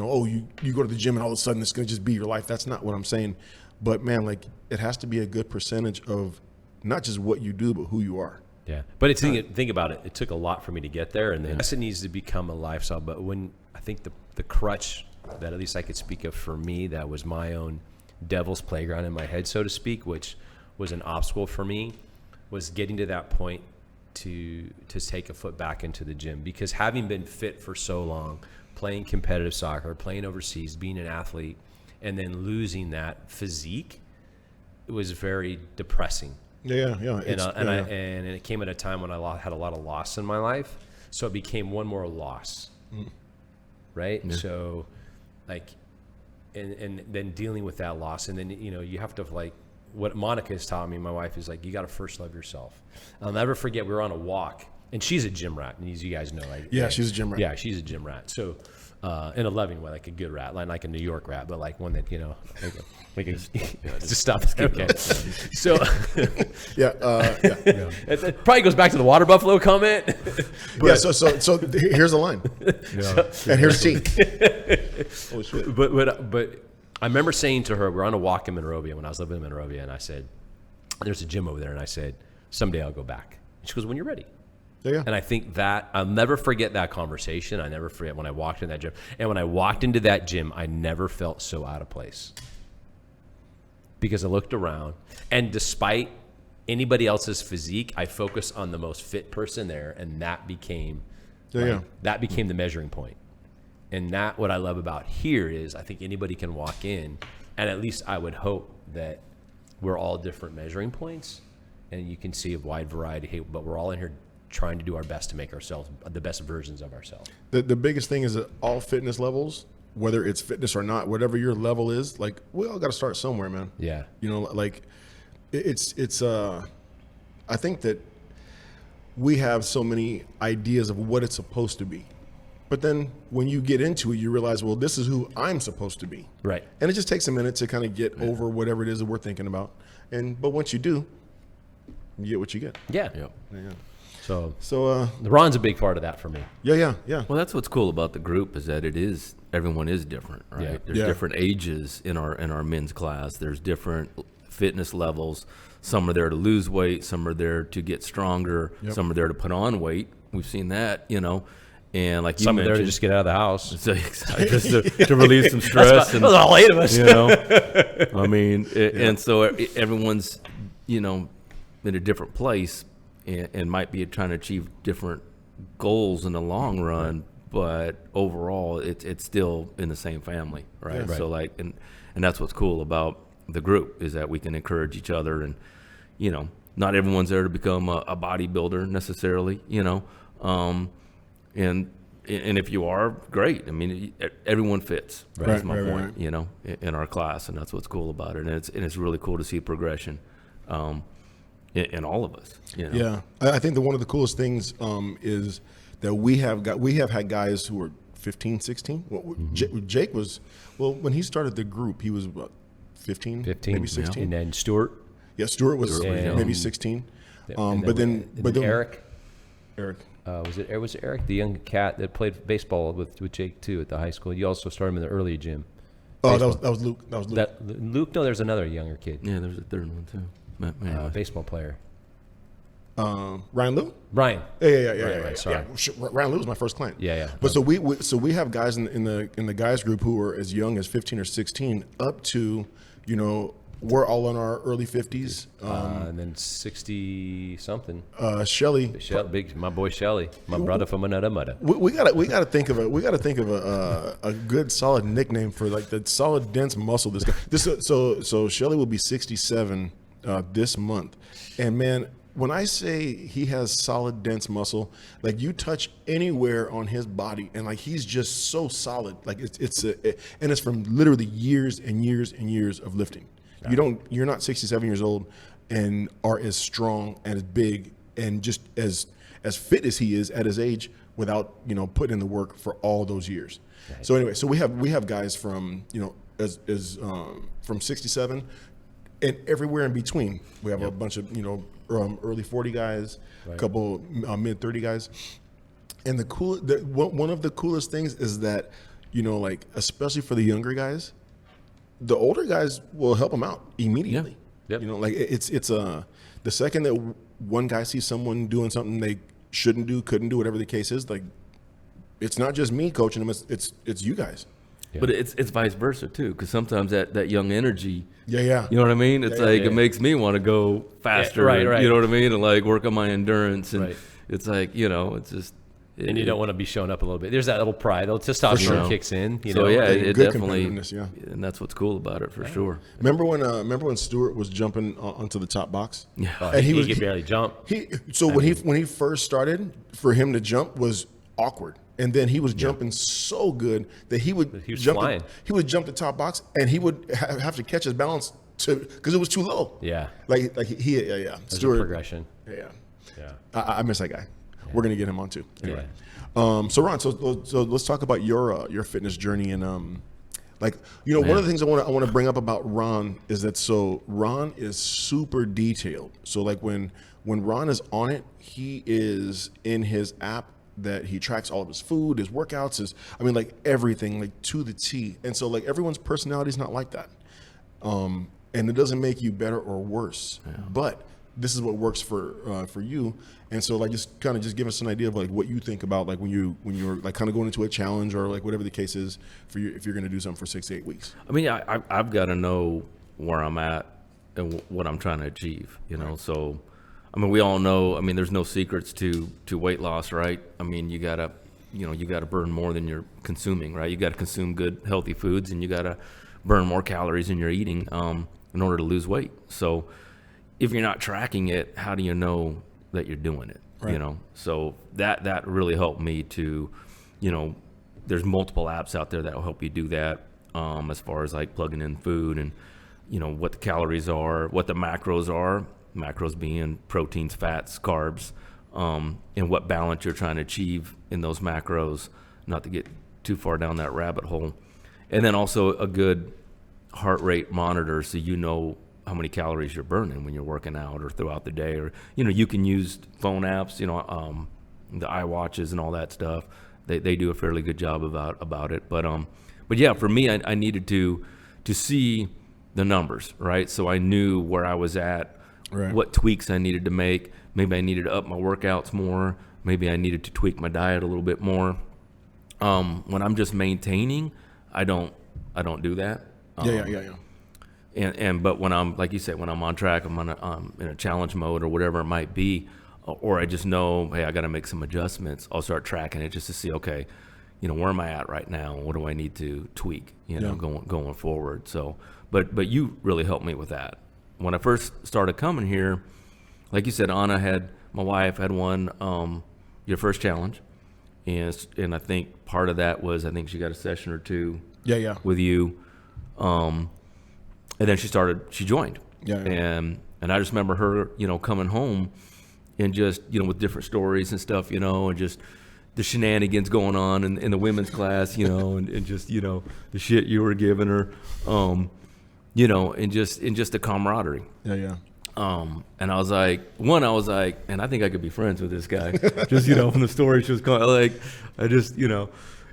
go to the gym and all of a sudden it's going to just be your life. That's not what I'm saying. But, man, like it has to be a good percentage of not just what you do, but who you are. Yeah. But think about it. It took a lot for me to get there. And then it needs to become a lifestyle. But when I think the crutch that at least I could speak of for me, that was my own devil's playground in my head, so to speak, which was an obstacle for me, was getting to that point to take a foot back into the gym. Because having been fit for so long, playing competitive soccer, playing overseas, being an athlete, and then losing that physique, it was very depressing. Yeah. And it came at a time when I had a lot of loss in my life, so it became one more loss, right? Yeah. So, like, and then dealing with that loss, and then you have to like. What Monica has taught me, my wife, is like, you got to first love yourself. I'll never forget, we were on a walk, and she's a gym rat, and as you guys know, like, Yeah, she's a gym rat. Yeah, she's a gym rat. So, in a loving way, like a good rat, like a New York rat, but like one that just stop. Okay. So, Yeah. it probably goes back to the water buffalo comment. Yeah. So here's a line. And here's T. Holy shit. But I remember saying to her, we're on a walk in Monrovia when I was living in Monrovia, and I said, "There's a gym over there," and I said, "Someday I'll go back." And she goes, "When you're ready." Yeah. And I think that I'll never forget that conversation. I never forget when I walked in that gym. And when I walked into that gym, I never felt so out of place. Because I looked around, and despite anybody else's physique, I focused on the most fit person there, and that became that became the measuring point. And that what I love about here is I think anybody can walk in, and at least I would hope that we're all different measuring points, and you can see a wide variety. Hey, but we're all in here trying to do our best to make ourselves the best versions of ourselves. The biggest thing is that all fitness levels, whether it's fitness or not, whatever your level is, like we all got to start somewhere, man. Yeah. You know, like it's I think that we have so many ideas of what it's supposed to be. But then when you get into it, you realize, well, this is who I'm supposed to be. Right. And it just takes a minute to kind of get over whatever it is that we're thinking about. But once you do, you get what you get. Yeah. Yep. Yeah. So Ron's a big part of that for me. Yeah. Well, that's what's cool about the group is that everyone is different, right? Yeah. There's different ages in our men's class. There's different fitness levels. Some are there to lose weight. Some are there to get stronger. Yep. Some are there to put on weight. We've seen that, And like you Some are mentioned, there to just get out of the house. so, just to relieve some stress. Those are all 8 of us. I mean, and so everyone's, in a different place and might be trying to achieve different goals in the long run, but overall, it's still in the same family, right? Yeah. So and that's what's cool about the group is that we can encourage each other, and not everyone's there to become a bodybuilder necessarily, and if you are, great. I mean, everyone fits. Right. That's my point. In our class, and that's what's cool about it. And it's really cool to see progression in all of us. Yeah, I think that one of the coolest things is that we have had guys who were 15, 16. Well, Jake was when he started the group, he was what, 15, maybe 16. And then Stuart. Yeah, Stuart was maybe 16. But then Eric. Was Was it Eric, the young cat that played baseball with Jake too at the high school? You also started him in the early gym. Oh, that was Luke. Luke? No, there's another younger kid. Yeah, there's a third one too. Baseball player. Ryan Lou? Ryan. Yeah. Right, sorry. Yeah, Ryan Lou was my first client. Yeah. But so we have guys in the guys group who are as young as 15 or 16 up to, we're all in our early 50s. And then 60 something. Shelly, my boy Shelly, my brother from another mother. We gotta think of a good solid nickname for like the solid dense muscle. This guy. So Shelly will be 67 this month, and man, when I say he has solid dense muscle, like you touch anywhere on his body, and like he's just so solid. Like it's from literally years and years and years of lifting. You're not 67 years old and are as strong and as big and just as fit as he is at his age without putting in the work for all those years. Right. So anyway, so we have guys from from 67 and everywhere in between. We have a bunch of early 40 guys, a couple mid 30 guys, and one of the coolest things is that like especially for the younger guys, the older guys will help them out immediately. Yeah. Yep. Like it's the second that one guy sees someone doing something they shouldn't do, couldn't do, whatever the case is, like it's not just me coaching them, it's you guys. Yeah. But it's vice versa too, because sometimes that young energy, you know what I mean? It's it makes me want to go faster, right. You know what I mean, and like work on my endurance, and it's like it's just. And you don't want to be showing up a little bit. There's that little pride. The testosterone kicks in. It good definitely. Yeah. And that's what's cool about it for sure. Remember when Stuart was jumping onto the top box? Yeah. And he could barely jump. When he first started, for him to jump was awkward. And then he was jumping so good that he would jump the top box, and he would have to catch his balance because it was too low. Yeah. Like Stuart progression. Yeah. I miss that guy. we're gonna get him on too. Anyway, so Ron, so let's talk about your fitness journey and like, you know, one of the things I want to bring up about Ron is that Ron is super detailed. So like when Ron is on it, he is in his app that he tracks all of his food, his workouts, like everything, like to the T. And so like everyone's personality is not like that. And it doesn't make you better or worse, but this is what works for you. And so like just give us an idea of like what you think about like when you're like kind of going into a challenge or like whatever the case is for you, if you're going to do something for 6 to 8 weeks. I mean, I've got to know where I'm at and what I'm trying to achieve, you know? So, I mean, we all know, I mean, there's no secrets to weight loss, right? I mean, you gotta burn more than you're consuming, right? You gotta consume good, healthy foods, and you gotta burn more calories than you're eating in order to lose weight. So if you're not tracking it, how do you know that you're doing it? Right. You know, so that really helped me to, you know, there's multiple apps out there that will help you do that, as far as like plugging in food and, you know, what the calories are, what the macros are. Macros being proteins, fats, carbs, and what balance you're trying to achieve in those macros, not to get too far down that rabbit hole. And then also a good heart rate monitor so you know how many calories you're burning when you're working out or throughout the day. Or, you know, you can use phone apps, you know, the iWatches and all that stuff. They do a fairly good job about it. But yeah, for me, I needed to see the numbers, right? So I knew where I was at. Right. What tweaks I needed to make. Maybe I needed to up my workouts more. Maybe I needed to tweak my diet a little bit more. When I'm just maintaining, I don't do that. But when I'm, like you said, when I'm on track, I'm in a challenge mode or whatever it might be, or I just know, hey, I got to make some adjustments. I'll start tracking it just to see, okay, you know, where am I at right now? What do I need to tweak? You know, going forward. So, but you really helped me with that. When I first started coming here, like you said, my wife had won your first challenge, and I think part of that was I think she got a session or two with you, and then she joined, and I just remember her, you know, coming home and just, you know, with different stories and stuff, you know, and just the shenanigans going on in the women's class, you know, and just, you know, the shit you were giving her. You know, and just the camaraderie. And I was like, and I think I could be friends with this guy. Just, you know, from the story she was like, I just, you know,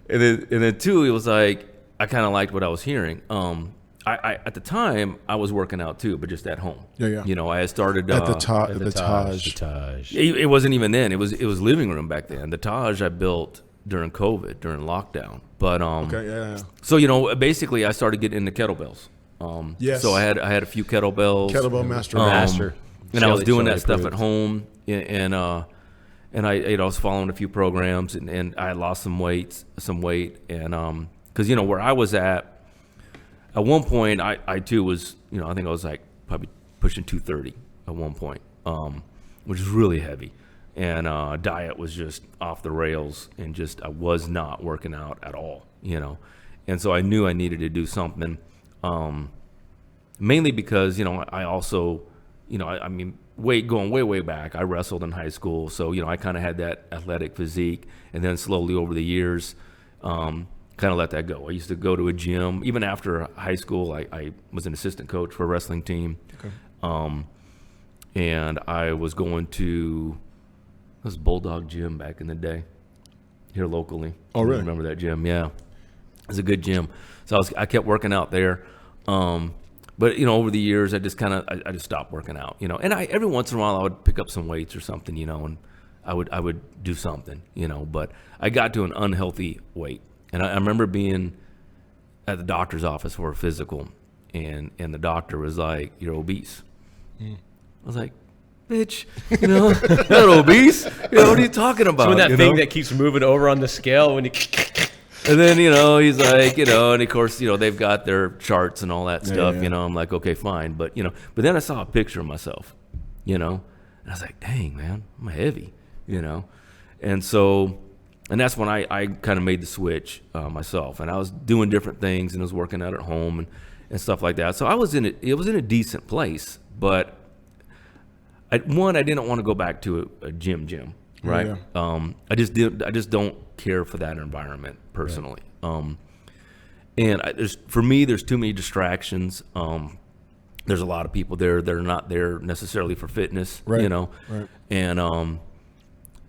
and then two, it was like, I kind of liked what I was hearing. I at the time I was working out too, but just at home. You know, I had started at the Taj. It wasn't even then. It was living room back then. The Taj I built during COVID, during lockdown. But so, you know, basically I started getting into kettlebells. So I had a few kettlebell master, and I was doing that stuff at home, and I was following a few programs, and I lost some weight, and because, you know, where I was at one point, I too was, you know, I think I was like probably pushing 230 at one point, which is really heavy, and diet was just off the rails, and just I was not working out at all, you know, and so I knew I needed to do something. Mainly because, you know, I also, you know, I mean, going way back, I wrestled in high school. So, you know, I kind of had that athletic physique, and then slowly over the years, kind of let that go. I used to go to a gym. Even after high school, I was an assistant coach for a wrestling team. And I was going to this Bulldog gym back in the day here locally. Oh, really? I remember that gym. Yeah. It was a good gym. So I kept working out there. But, you know, over the years, I just stopped working out, you know, and every once in a while I would pick up some weights or something, you know, and I would do something, you know, but I got to an unhealthy weight. And I remember being at the doctor's office for a physical, and the doctor was like, "You're obese." I was like, "Bitch, you know, not obese. You know, what are you talking about?" So when that thing that keeps moving over on the scale when you and then, you know, he's like, you know, and of course, you know, they've got their charts and all that stuff, you know, I'm like, okay, fine. But, you know, but then I saw a picture of myself, you know, and I was like, dang, man, I'm heavy, you know. And so, and that's when I kind of made the switch myself, and I was doing different things, and I was working out at home and stuff like that. So it was in a decent place, but I didn't want to go back to a gym. right? Yeah. I just don't care for that environment personally. And for me, there's too many distractions. There's a lot of people there that are not there necessarily for fitness, Right. you know, Right.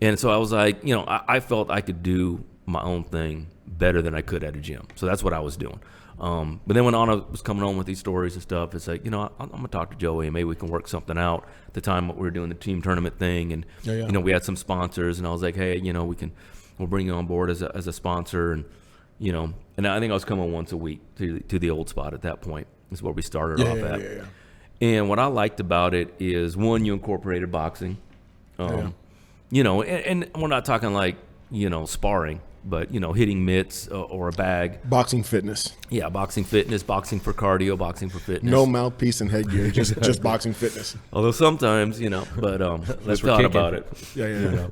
and so I was like, you know, I felt I could do my own thing better than I could at a gym. So that's what I was doing. But then when Anna was coming on with these stories and stuff, it's like, you know, I'm gonna talk to Joey and maybe we can work something out. At the time we were doing the team tournament thing, and Yeah. you know, we had some sponsors, and I was like, hey, you know, we'll bring you on board as a sponsor, and you know, and I think I was coming once a week to the old spot at that point. Is where we started off at. Yeah. And what I liked about it is, one, you incorporated boxing. You know, and we're not talking like, you know, sparring, but, you know, hitting mitts or a bag. Boxing fitness. Yeah, boxing fitness, boxing for cardio, boxing for fitness. No mouthpiece and headgear, just boxing fitness. Although sometimes, you know, but let's we're thought kicking. about it. Yeah.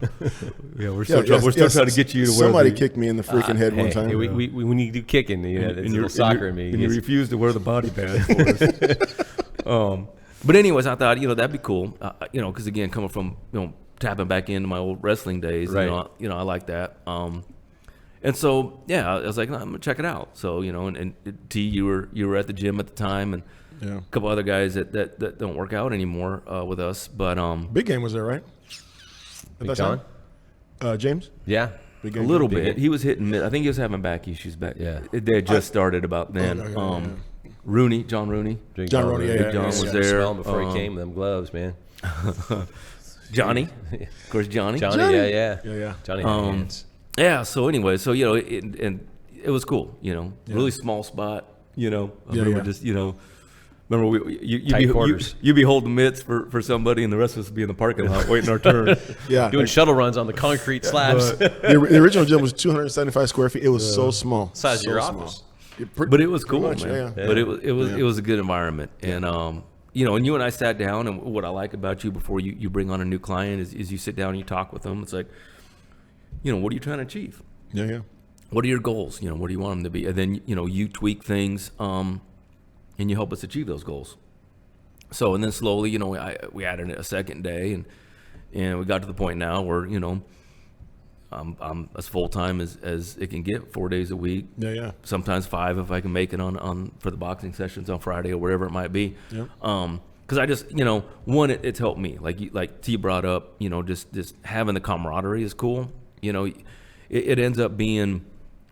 Yeah, we're still trying to get you to wear Somebody the, kicked me in the freaking head one time. We need to do kicking. You know, it's a little soccer in me. And you refuse to wear the body pads for us. But anyways, I thought, you know, that'd be cool. You know, because again, coming from, you know, tapping back into my old wrestling days, Right. you know, I like that. And so, yeah, I was like, no, I'm gonna check it out. So, you know, and T, you were at the gym at the time, and Yeah. a couple other guys that don't work out anymore with us. But Big Game was there, right? At Big that John? time? James? Yeah. Big a Game? little Big bit. Game. He was hitting mid. I think he was having back issues back. Yeah. They had just started about then. Okay, Rooney, John Rooney. John Rooney, yeah, Big John was yeah. there. Smell him before he came with them gloves, man. Johnny, of course, Johnny. Johnny, yeah. Yeah. Johnny had hands. Yeah. So anyway, so you know, it was cool. You know, really small spot. You know, I remember just, you know, remember Tight quarters. you'd be holding mitts for somebody, and the rest of us would be in the parking lot waiting our turn. Yeah. Doing shuttle runs on the concrete slabs. The original gym was 275 square feet. It was so small. Size of so your small. office. But it was cool, much, man. yeah. But it was a good environment, and you know, and you and I sat down, and what I like about you before you bring on a new client is you sit down and you talk with them. It's like, you know, what are you trying to achieve? Yeah. What are your goals? You know, what do you want them to be? And then, you know, you tweak things, and you help us achieve those goals. So, and then slowly, you know, we added a second day, and we got to the point now where, you know, I'm as full time as it can get, 4 days a week. Yeah. Sometimes 5 if I can make it on for the boxing sessions on Friday or wherever it might be. Yep. Because I just, you know, one, it's helped me. Like T brought up, you know, just having the camaraderie is cool. You know, it ends up being,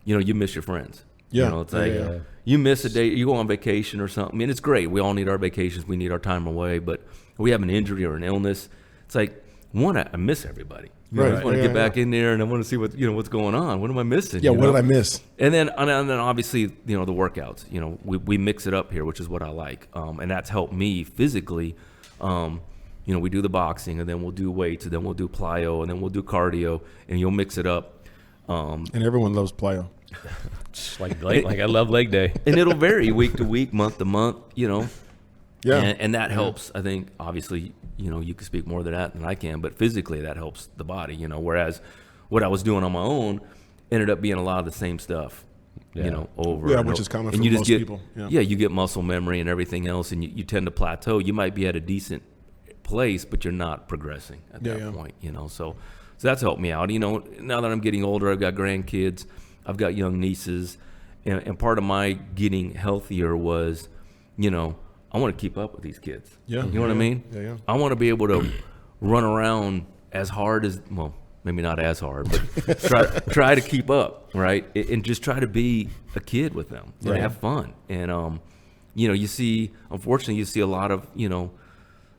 you know, you miss your friends. Yeah. You know, it's like Yeah. you miss a day, you go on vacation or something. I mean, it's great. We all need our vacations. We need our time away. But we have an injury or an illness. It's like, one, I miss everybody. You know, I just want to get back in there, and I want to see what's going on. What am I missing? Yeah, you what know? did I miss? And then obviously, you know, the workouts. You know, we mix it up here, which is what I like, and that's helped me physically. You know, we do the boxing, and then we'll do weights, and then we'll do plyo, and then we'll do cardio, and you'll mix it up. And everyone loves plyo. Like I love leg day. And it'll vary week to week, month to month. You know. Yeah. And that helps. I think obviously, you know, you can speak more to that than I can, but physically that helps the body, you know, whereas what I was doing on my own ended up being a lot of the same stuff, you know, over. Yeah, and which over. is common and for you just most get, people. Yeah, you get muscle memory and everything else, and you tend to plateau. You might be at a decent place, but you're not progressing at that point, you know. So that's helped me out. You know, now that I'm getting older, I've got grandkids, I've got young nieces, and part of my getting healthier was, you know, I want to keep up with these kids. Yeah. You know what I mean? Yeah. I want to be able to run around as hard as, well, maybe not as hard, but try to keep up, right? And just try to be a kid with them and have fun. And, you know, unfortunately, you see a lot of, you know,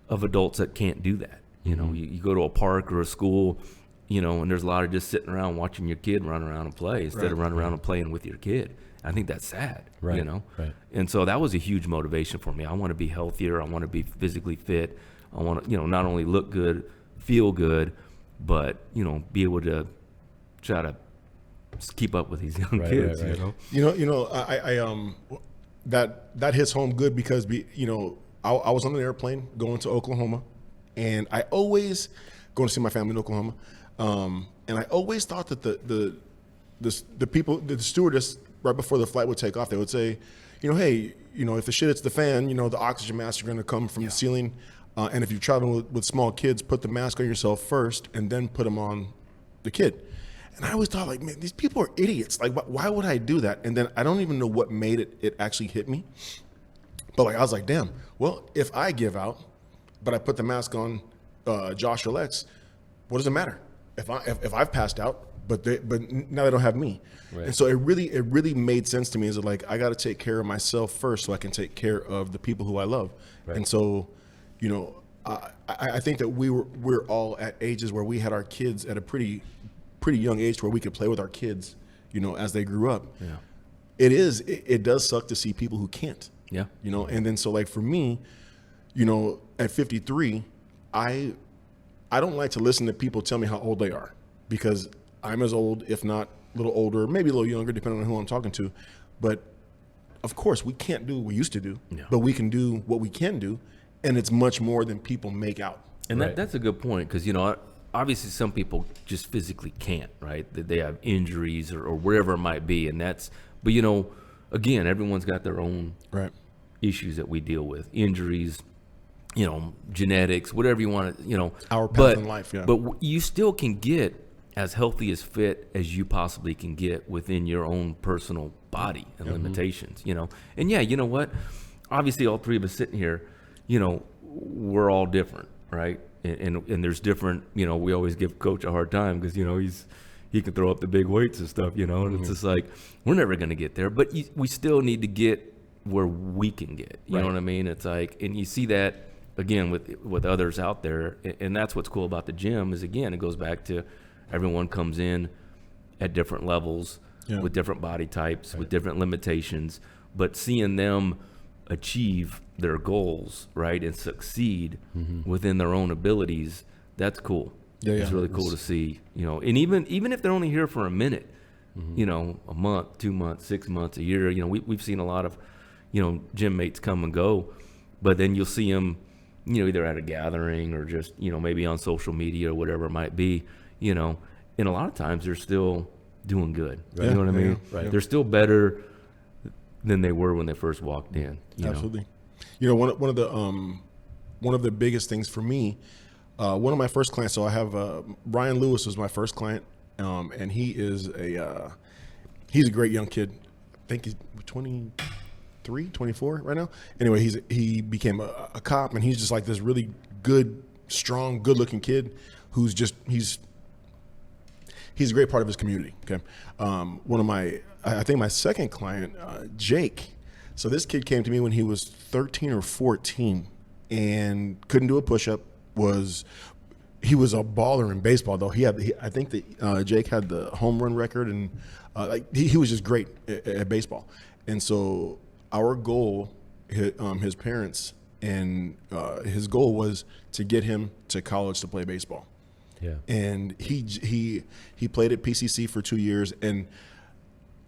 of adults that can't do that. You know, you go to a park or a school, you know, and there's a lot of just sitting around watching your kid run around and play instead of running around and playing with your kid. I think that's sad, you know? Right. And so that was a huge motivation for me. I want to be healthier. I want to be physically fit. I want to, you know, not only look good, feel good, but, you know, be able to try to keep up with these young kids, right. you know? You know, I that hits home good because you know, I was on an airplane going to Oklahoma, and I always going to see my family in Oklahoma, and I always thought that the people, the stewardess, right before the flight would take off, they would say, you know, hey, you know, if the shit hits the fan, you know, the oxygen masks are going to come from the ceiling, and if you're traveling with small kids, put the mask on yourself first, and then put them on the kid. And I always thought, like, man, these people are idiots. Like, why would I do that? And then I don't even know what made it actually hit me. But like, I was like, damn, well, if I give out, but I put the mask on Josh or Lex, what does it matter? If I've passed out, but now they don't have me. Right. And so it really made sense to me. Is like, I got to take care of myself first so I can take care of the people who I love. Right. And so, you know, I think that we're all at ages where we had our kids at a pretty young age where we could play with our kids, you know, as they grew up. Yeah. It does suck to see people who can't. Yeah. You know, and then so like for me, you know, at 53, I don't like to listen to people tell me how old they are, because I'm as old, if not a little older, maybe a little younger, depending on who I'm talking to. But of course, we can't do what we used to do, but we can do what we can do, and it's much more than people make out. And Right. that's a good point, because, you know, obviously some people just physically can't, right? That they have injuries or wherever it might be. And but, you know, again, everyone's got their own Right. issues that we deal with, injuries, you know, genetics, whatever you want to, you know. Our path in life, yeah. But you still can get as healthy, as fit as you possibly can get within your own personal body and limitations, you know. And yeah, you know what? Obviously, all three of us sitting here, you know, we're all different, right? And there's different, you know, we always give Coach a hard time because, you know, he can throw up the big weights and stuff, you know, and it's just like, we're never going to get there, but we still need to get where we can get, you know what I mean? It's like, and you see that again with others out there, and that's what's cool about the gym is, again, it goes back to everyone comes in at different levels with different body types, with different limitations, but seeing them achieve their goals, right, and succeed within their own abilities, that's cool. It's really cool to see, you know. And even if they're only here for a minute, you know, a month, 2 months, 6 months, a year, you know, we've seen a lot of, you know, gym mates come and go, but then you'll see them, you know, either at a gathering or just, you know, maybe on social media or whatever it might be, you know, and a lot of times they're still doing good. Right. You know what I mean? Right. They're still better than they were when they first walked in. Absolutely. You know, one of the biggest things for me, one of my first clients. So I have Ryan Lewis was my first client, and he's a great young kid. I think he's 23, 24 right now. Anyway, he became a cop, and he's just like this really good, strong, good-looking kid who's just he's a great part of his community. Okay, I think my second client, Jake. So this kid came to me when he was 13 or 14 and couldn't do a push-up. He was a baller in baseball, though. I think that Jake had the home run record, and he was just great at baseball. And so our goal, his parents, and his goal was to get him to college to play baseball. Yeah. And he played at PCC for 2 years, and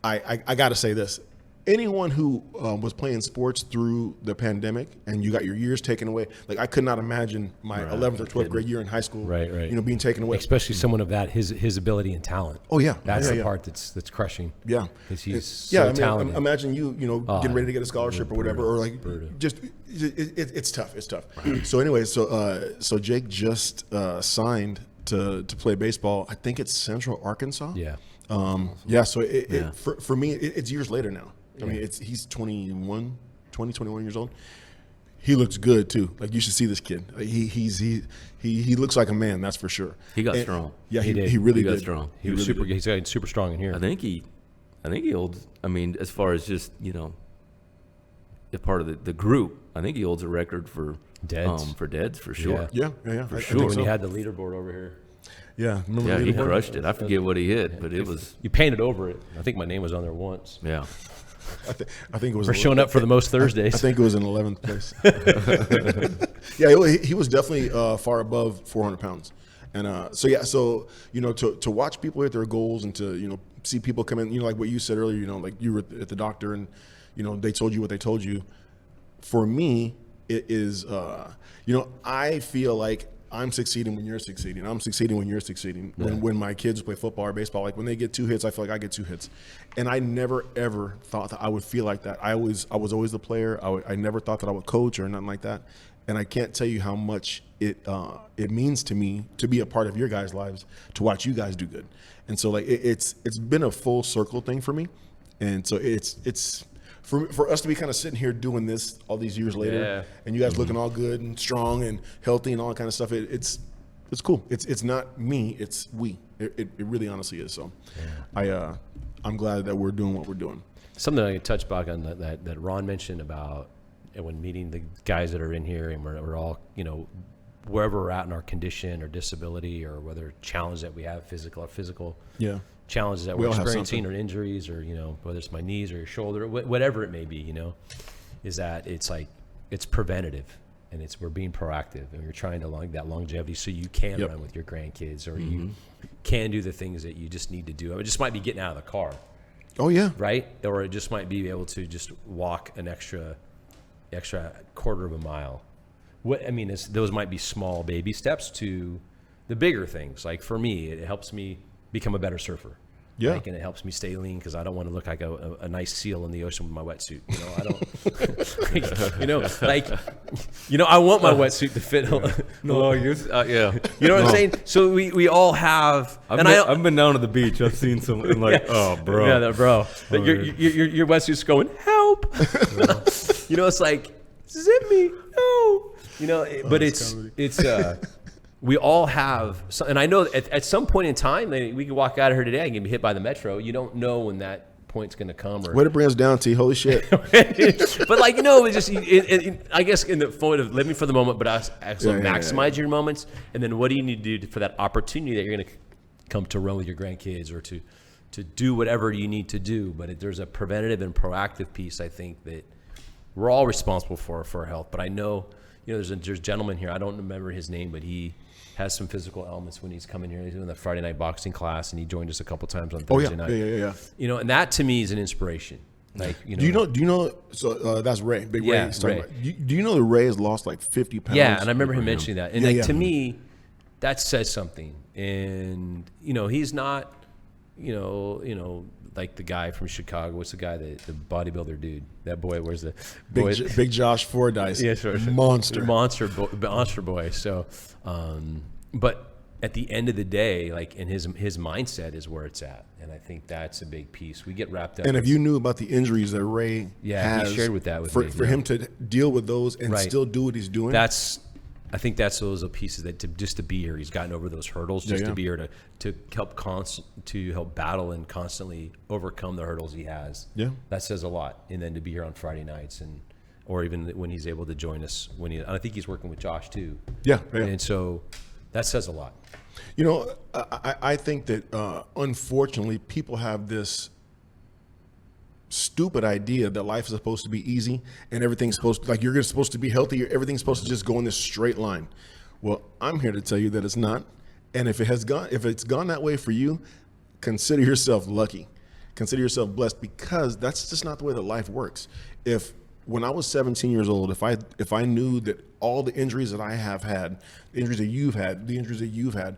I got to say this: anyone who was playing sports through the pandemic and you got your years taken away, like I could not imagine my 11th or 12th grade year in high school, right. you know, being taken away. Especially someone of that, his ability and talent. Oh yeah, That's the part that's crushing. Yeah, because he's so talented. Imagine you know, getting ready to get a scholarship or whatever, or like just it's tough. It's tough. So anyway, so Jake just signed to play baseball. I think it's Central Arkansas. Yeah. Yeah. So for me, it's years later now. I mean, he's 21 years old. He looks good too. Like, you should see this kid. He looks like a man, that's for sure. He got strong. Yeah, He did. He really got did. strong. He was really super. did. He's got super strong in here. I think he holds. I mean, as far as just, you know, a part of the group, I think he holds a record for Deads. For sure. Yeah. For I sure. think When so. he had the leaderboard over here, Yeah, remember Yeah, the he leaderboard? crushed it. I forget what he hit, but it was, you painted over it. I think my name was on there once. yeah. I think it was For showing up for the most Thursdays. I think it was in 11th place. Yeah, he was definitely far above 400 pounds. And so you know, to watch people hit their goals and to, you know, see people come in, you know, like what you said earlier, you know, like you were at the doctor and, you know, they told you what they told you. For me, it is, you know, I feel like I'm succeeding when you're succeeding. I'm succeeding when you're succeeding. When my kids play football or baseball, like when they get 2 hits, I feel like I get 2 hits. And I never ever thought that I would feel like that. I was always the player. I never thought that I would coach or nothing like that. and I can't tell you how much it means to me to be a part of your guys' lives, to watch you guys do good. And so like it's been a full circle thing for me, and so it's for us to be kind of sitting here doing this all these years later, and you guys looking all good and strong and healthy and all that kind of stuff. It's cool. It's not me. It's we. It really honestly is. So I'm glad that we're doing what we're doing. Something I touched back on that Ron mentioned about when meeting the guys that are in here, and we're all, wherever we're at in our condition or disability, or whether challenge that we have, physical challenges that we're experiencing, or injuries, or whether it's my knees or your shoulder, whatever it may be, is that it's preventative, and we're being proactive, and we're trying to that longevity so you can run with your grandkids, or you can do the things that you just need to do. It just might be getting out of the car. Oh yeah. Right? Or it just might be able to just walk an extra quarter of a mile. Those might be small baby steps to the bigger things. Like for me, it helps me become a better surfer. Yeah. And it helps me stay lean, because I don't want to look like a nice seal in the ocean with my wetsuit. I don't, I want my wetsuit to fit. No, yeah. You know what I'm saying? So we all have. I've been down to the beach. I've seen some oh, bro. Yeah, bro. Your wetsuit's going, help. It's like, zip me, no. But it's we all have, and I know at some point in time, we could walk out of here today and get hit by the metro. You don't know when that point's going to come. Or what it brings down to, holy shit. But it's just, I guess in the point of living for the moment, but actually maximize your moments. And then what do you need to do for that opportunity that you're going to come to run with your grandkids, or to do whatever you need to do. But there's a preventative and proactive piece, I think, that we're all responsible for our health. But I know, there's a gentleman here, I don't remember his name, but he has some physical elements when he's coming here. He's doing the Friday night boxing class, and he joined us a couple times on Thursday night. Yeah. And that to me is an inspiration. Like, do you know? So that's Ray, Big Ray. Ray. Do you know that Ray has lost like 50 pounds? Yeah, and I remember him mentioning that. And to me, that says something. And he's not, like the guy from Chicago. What's the guy, the bodybuilder dude? That boy, where's the Big Josh Fordyce? Yeah, sure. Monster boy. So, but at the end of the day, like, in his mindset is where it's at, and I think that's a big piece. We get wrapped up. And if you knew about the injuries that Ray has, he shared with that with for me, for him to deal with those and still do what he's doing. I think that's those pieces that to be here. He's gotten over those hurdles to be here to help battle and constantly overcome the hurdles he has. Yeah, that says a lot. And then to be here on Friday nights, or even when he's able to join us I think he's working with Josh too. Yeah. And so that says a lot. I think that unfortunately people have this stupid idea that life is supposed to be easy and everything's supposed to, like, you're supposed to be healthy, everything's supposed to just go in this straight line. Well, I'm here to tell you that it's not. And if it's gone that way for you, consider yourself lucky. Consider yourself blessed, because that's just not the way that life works. When I was 17 years old, if I knew that all the injuries that I have had, the injuries that you've had, the injuries that you've had,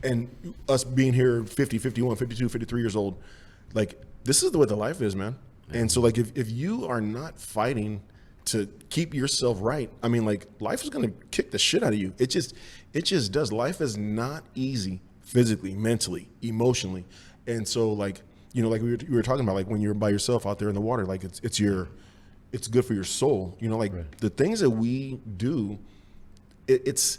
and us being here 50, 51, 52, 53 years old, like, this is the way the life is, man. And so, like, if you are not fighting to keep yourself right, I mean, like, life is going to kick the shit out of you. It just does. Life is not easy physically, mentally, emotionally. And so, like, like we were talking about, like, when you're by yourself out there in the water, like, it's good for your soul. The things that we do, it's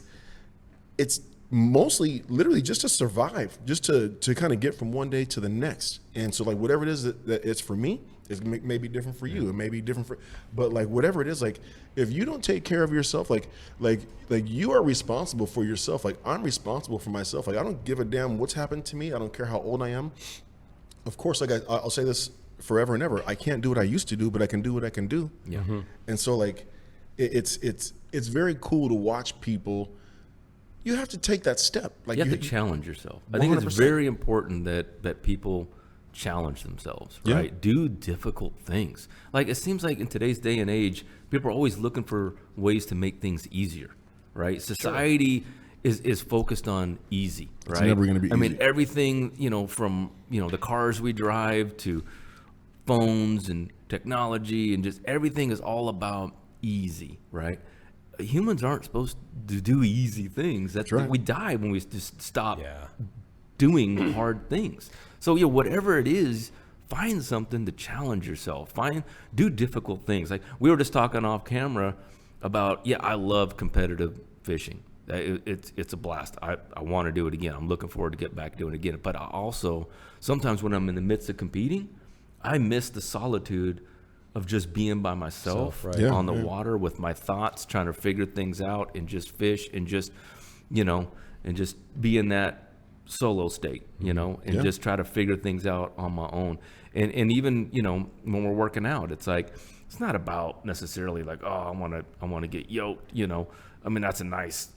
mostly literally just to survive, just to kind of get from one day to the next. And so, like, whatever it is that it's for me, it may be different for you. It may be different but like, whatever it is, like, if you don't take care of yourself, like you are responsible for yourself. Like, I'm responsible for myself. Like, I don't give a damn what's happened to me. I don't care how old I am. Of course, like, I'll say this forever and ever. I can't do what I used to do, but I can do what I can do. Yeah. Mm-hmm. And so, like, it's very cool to watch people. You have to take that step. Like, you have to challenge yourself. I think it's very important that people challenge themselves, right? Yeah. Do difficult things. Like, it seems like in today's day and age, people are always looking for ways to make things easier, right? Society is focused on easy, right? It's never going to be easy. I mean, everything, from, the cars we drive to phones and technology, and just everything is all about easy, right? humans aren't supposed to do easy things. That's right. We die when we just stop Yeah. doing hard things. So whatever it is, find something to challenge yourself. Do difficult things. Like we were just talking off camera about, I love competitive fishing. It's a blast. I want to do it again. I'm looking forward to get back doing it again. But I also, sometimes when I'm in the midst of competing, I miss the solitude of just being by myself on the water with my thoughts, trying to figure things out and just fish and just, and just be in that solo state, and just try to figure things out on my own. And even, when we're working out, it's like, it's not about necessarily like, I want to get yoked, I mean, that's a nice,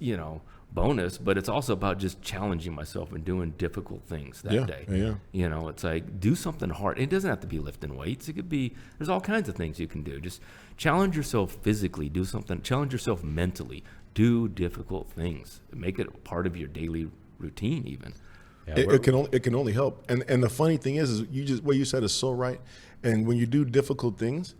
bonus, but it's also about just challenging myself and doing difficult things that day. Yeah. It's like, do something hard. It doesn't have to be lifting weights. It could be, there's all kinds of things you can do. Just challenge yourself physically, do something, challenge yourself mentally, do difficult things, make it part of your daily routine even. Yeah, It can only help. And the funny thing is what you said is so right. And when you do difficult things,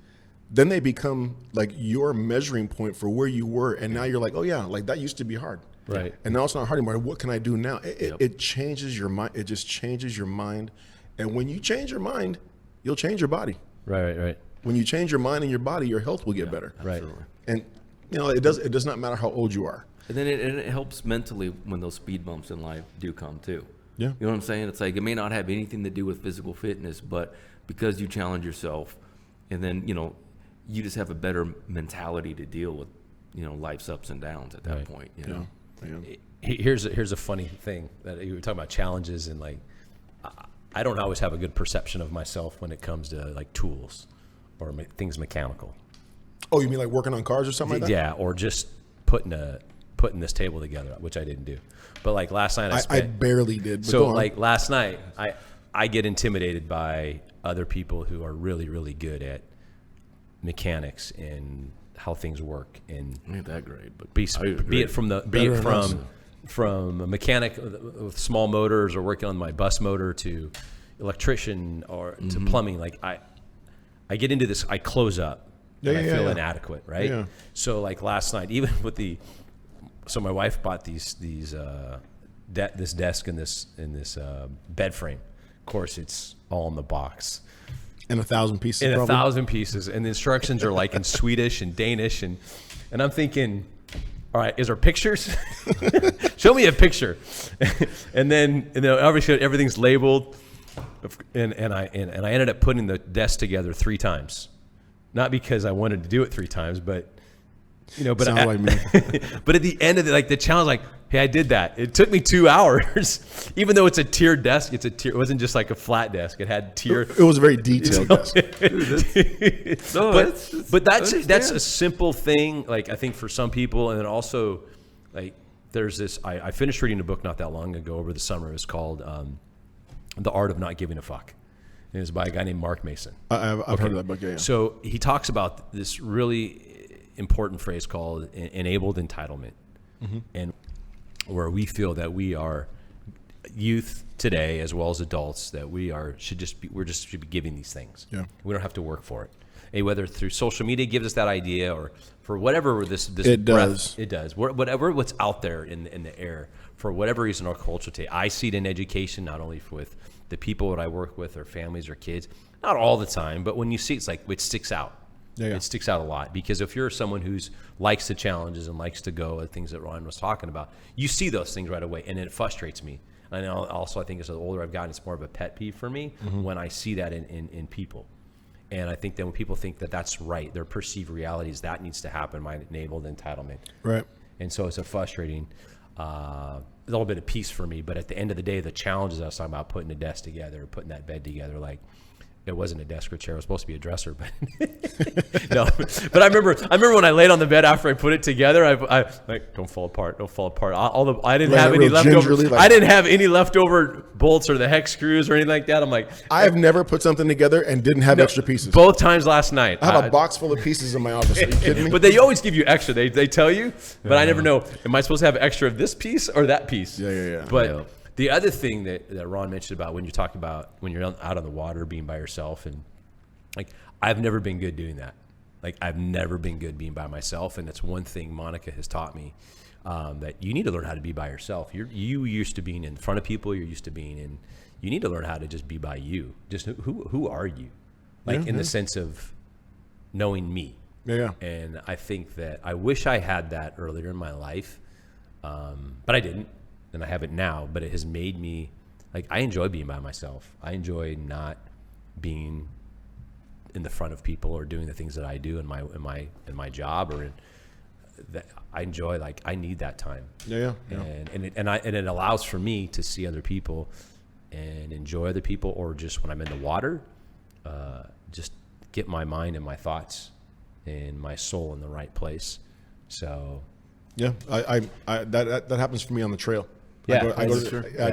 then they become like your measuring point for where you were. And now you're like, oh yeah, like that used to be hard. Right. And now it's not hard anymore. What can I do now? It changes your mind. It just changes your mind. And when you change your mind, you'll change your body. Right. When you change your mind and your body, your health will get better. Right. And it does not matter how old you are. And then it helps mentally when those speed bumps in life do come too. Yeah. You know what I'm saying? It's like, it may not have anything to do with physical fitness, but because you challenge yourself, and then, you just have a better mentality to deal with, life's ups and downs at that point, Yeah. Here's a funny thing that you were talking about challenges, and like, I don't always have a good perception of myself when it comes to like tools or things mechanical. Oh, you mean like working on cars or something like that? Yeah, or just putting this table together, which I didn't do. But like last night, I barely did. But so like last night, I get intimidated by other people who are really, really good at mechanics and how things work, and ain't that great, but be it from a mechanic with small motors or working on my bus motor to electrician or to plumbing. Like I get into this, I close up and I feel inadequate, right? Yeah. So like last night, even with so my wife bought this desk and this bed frame. Of course, it's all in the box. In 1,000 pieces. In probably. 1,000 pieces, and the instructions are like in Swedish and Danish, and I'm thinking, all right, is there pictures? Show me a picture, and then obviously everything's labeled, and I ended up putting the desk together 3 times, not because I wanted to do it 3 times, but but Sounds like me. but at the end of the challenge, like, hey, I did that. It took me 2 hours, even though it's a tiered desk. It wasn't just like a flat desk. It had tier. It was a very detailed desk. But that's a simple thing. Like I think for some people, and then also, like there's this. I finished reading a book not that long ago over the summer. It's called The Art of Not Giving a Fuck. And it's by a guy named Mark Mason. I've heard of that book. Yeah. So he talks about this really important phrase called enabled entitlement, and where we feel that we are youth today as well as adults, that we should be given these things. Yeah. We don't have to work for it. And whether through social media gives us that idea, or for whatever this it does. It does. Whatever what's out there in the air, for whatever reason, our culture today. I see it in education, not only with the people that I work with, or families or kids, not all the time, but when you see, it's like it sticks out. Yeah. It sticks out a lot, because if you're someone who likes the challenges and likes to go at things that Ryan was talking about, you see those things right away, and it frustrates me. And also, I think as the older I've gotten, it's more of a pet peeve for me when I see that in people. And I think that when people think that that's right, their perceived reality is that needs to happen, my enabled entitlement. Right. And so it's a frustrating little bit of peace for me. But at the end of the day, the challenges I was talking about, putting a desk together, putting that bed together, like, it wasn't a desk or chair. It was supposed to be a dresser, but no. But I remember when I laid on the bed after I put it together, I like, don't fall apart. I didn't have any leftover. I didn't have any leftover bolts or the hex screws or anything like that. I'm like, I have never put something together and didn't have extra pieces. Both times last night. I have a box full of pieces in my office. Are you kidding me? But they always give you extra. They tell you, but I never know. Am I supposed to have extra of this piece or that piece? Yeah. But the other thing that Ron mentioned about when you talk about when you're out on the water, being by yourself, and like, I've never been good doing that. Like I've never been good being by myself, and that's one thing Monica has taught me, that you need to learn how to be by yourself. You used to being in front of people. You're used to being in. You need to learn how to just be by you. Just who are you? Like in the sense of knowing me. Yeah. And I think that I wish I had that earlier in my life, but I didn't, and I have it now. But it has made me like I enjoy being by myself. I enjoy not being in the front of people or doing the things that I do in my job or in that I enjoy. Like I need that time. Yeah. And it allows for me to see other people and enjoy other people, or just when I'm in the water, just get my mind and my thoughts and my soul in the right place. So yeah, I that happens for me on the trail. Yeah, I go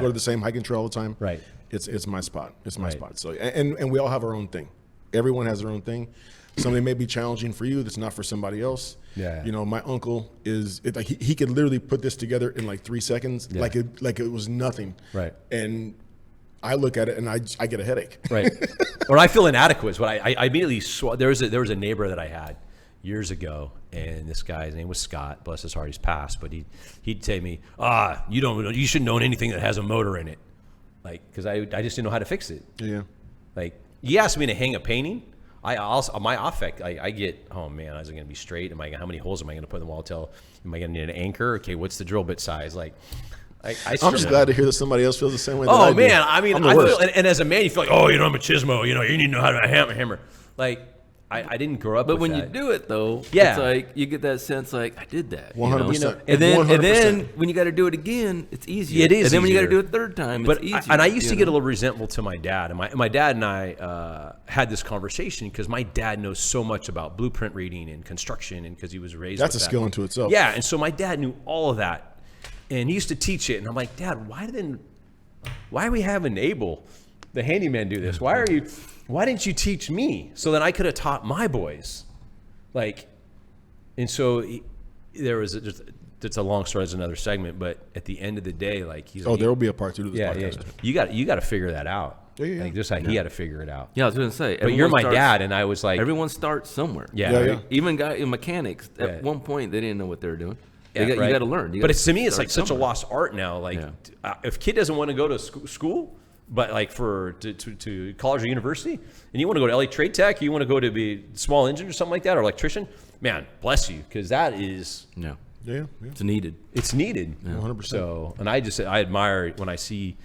to the same hiking trail all the time. Right. It's my spot. It's my spot. So and we all have our own thing. Everyone has their own thing. Something may be challenging for you that's not for somebody else. Yeah. You know, my uncle is like he could literally put this together in like 3 seconds, like it was nothing. Right. And I look at it and I get a headache. Right. Or I feel inadequate. Is what I immediately saw. There was a neighbor that I had years ago, and this guy's name was Scott. Bless his heart, he's passed. But he'd say to me, you shouldn't own anything that has a motor in it, like because I just didn't know how to fix it. Yeah. Like he asked me to hang a painting. I also my affect. I get, oh man, is it going to be straight? How many holes am I going to put in the wall? Am I going to need an anchor? Okay, what's the drill bit size? Like. I'm just glad to hear that somebody else feels the same way. Oh man, I mean, I feel, and as a man, you feel like, you know, I'm a chismo. You know, you need to know how to hammer. Like, I didn't grow up. But with when that. you do it though, yeah, it's like you get that sense like I did that. 100%. You know? And then when you got to do it again, it's easier. It is. And then when you got easier. to do it third time, but it's easier. And I used to get a little resentful to my dad, and my dad and I had this conversation because my dad knows so much about blueprint reading and construction, and because he was raised. That's with a skill unto itself. Yeah, and so my dad knew all of that. And he used to teach it, and I'm like, Dad, why are we having Abel, the handyman, do this? Why didn't you teach me so that I could have taught my boys? Like, and so there was it's a long story, it's another segment, but at the end of the day, like he's there will be a part 2 to this podcast. Yeah. You got to figure that out. Yeah. Like just like he had to figure it out. Yeah, I was gonna say. But you're my dad, and I was like, everyone starts somewhere. Yeah. Even mechanics at one point they didn't know what they were doing. Yeah, you got to learn. But to me, it's like such a lost art now. Like, if kid doesn't want to go to school, but like to college or university, and you want to go to LA Trade Tech, you want to go to be small engine or something like that, or electrician, man, bless you, because that is it's needed. It's needed. 100%. So, and I admire when I see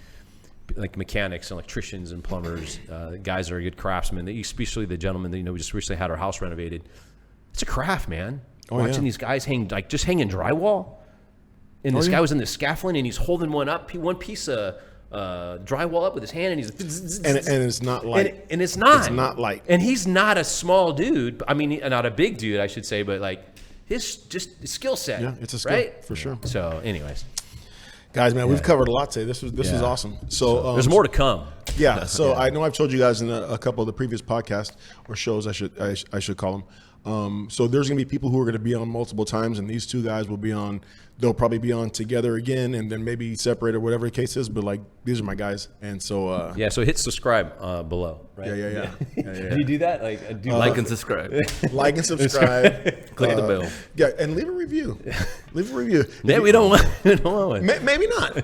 like mechanics and electricians and plumbers, guys that are good craftsmen. Especially the gentleman that we just recently had our house renovated. It's a craft, man. Watching these guys hanging drywall, and this guy was in the scaffolding, and he's holding one piece of drywall up with his hand, and he's and it's not light, and it's not light, and he's not a small dude. I mean, not a big dude, I should say, but like his skill set. Yeah, it's a skill, right? For sure. So, anyways, guys, man, we've covered a lot today. This was awesome. So there's more to come. Yeah. So I know I've told you guys in a couple of the previous podcasts or shows, I should call them. So there's going to be people who are going to be on multiple times, and these two guys will be on. They'll probably be on together again, and then maybe separate or whatever the case is. But like, these are my guys, and so so hit subscribe below. Right? Yeah. Do you do that? Like, like and subscribe. Like and subscribe. Click the bell. Yeah, and leave a review. Leave a review. Yeah, we don't want one. Maybe not.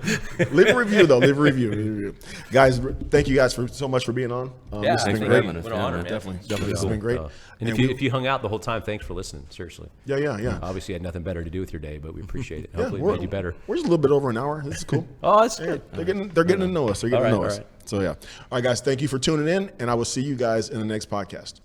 Leave a review though. Leave a review. Guys, thank you guys so much for being on. This thanks has been for great. having us. What an honor, man. Definitely. Really This has cool. been great. And if you hung out the whole time, thanks for listening. Seriously. Yeah. Obviously, you had nothing better to do with your day, but we appreciate it. Hopefully, it made you better. We're just a little bit over an hour. This is cool. Oh, that's good. They're getting to know us. They're getting to know us. All right. So yeah. All right, guys. Thank you for tuning in, and I will see you guys in the next podcast.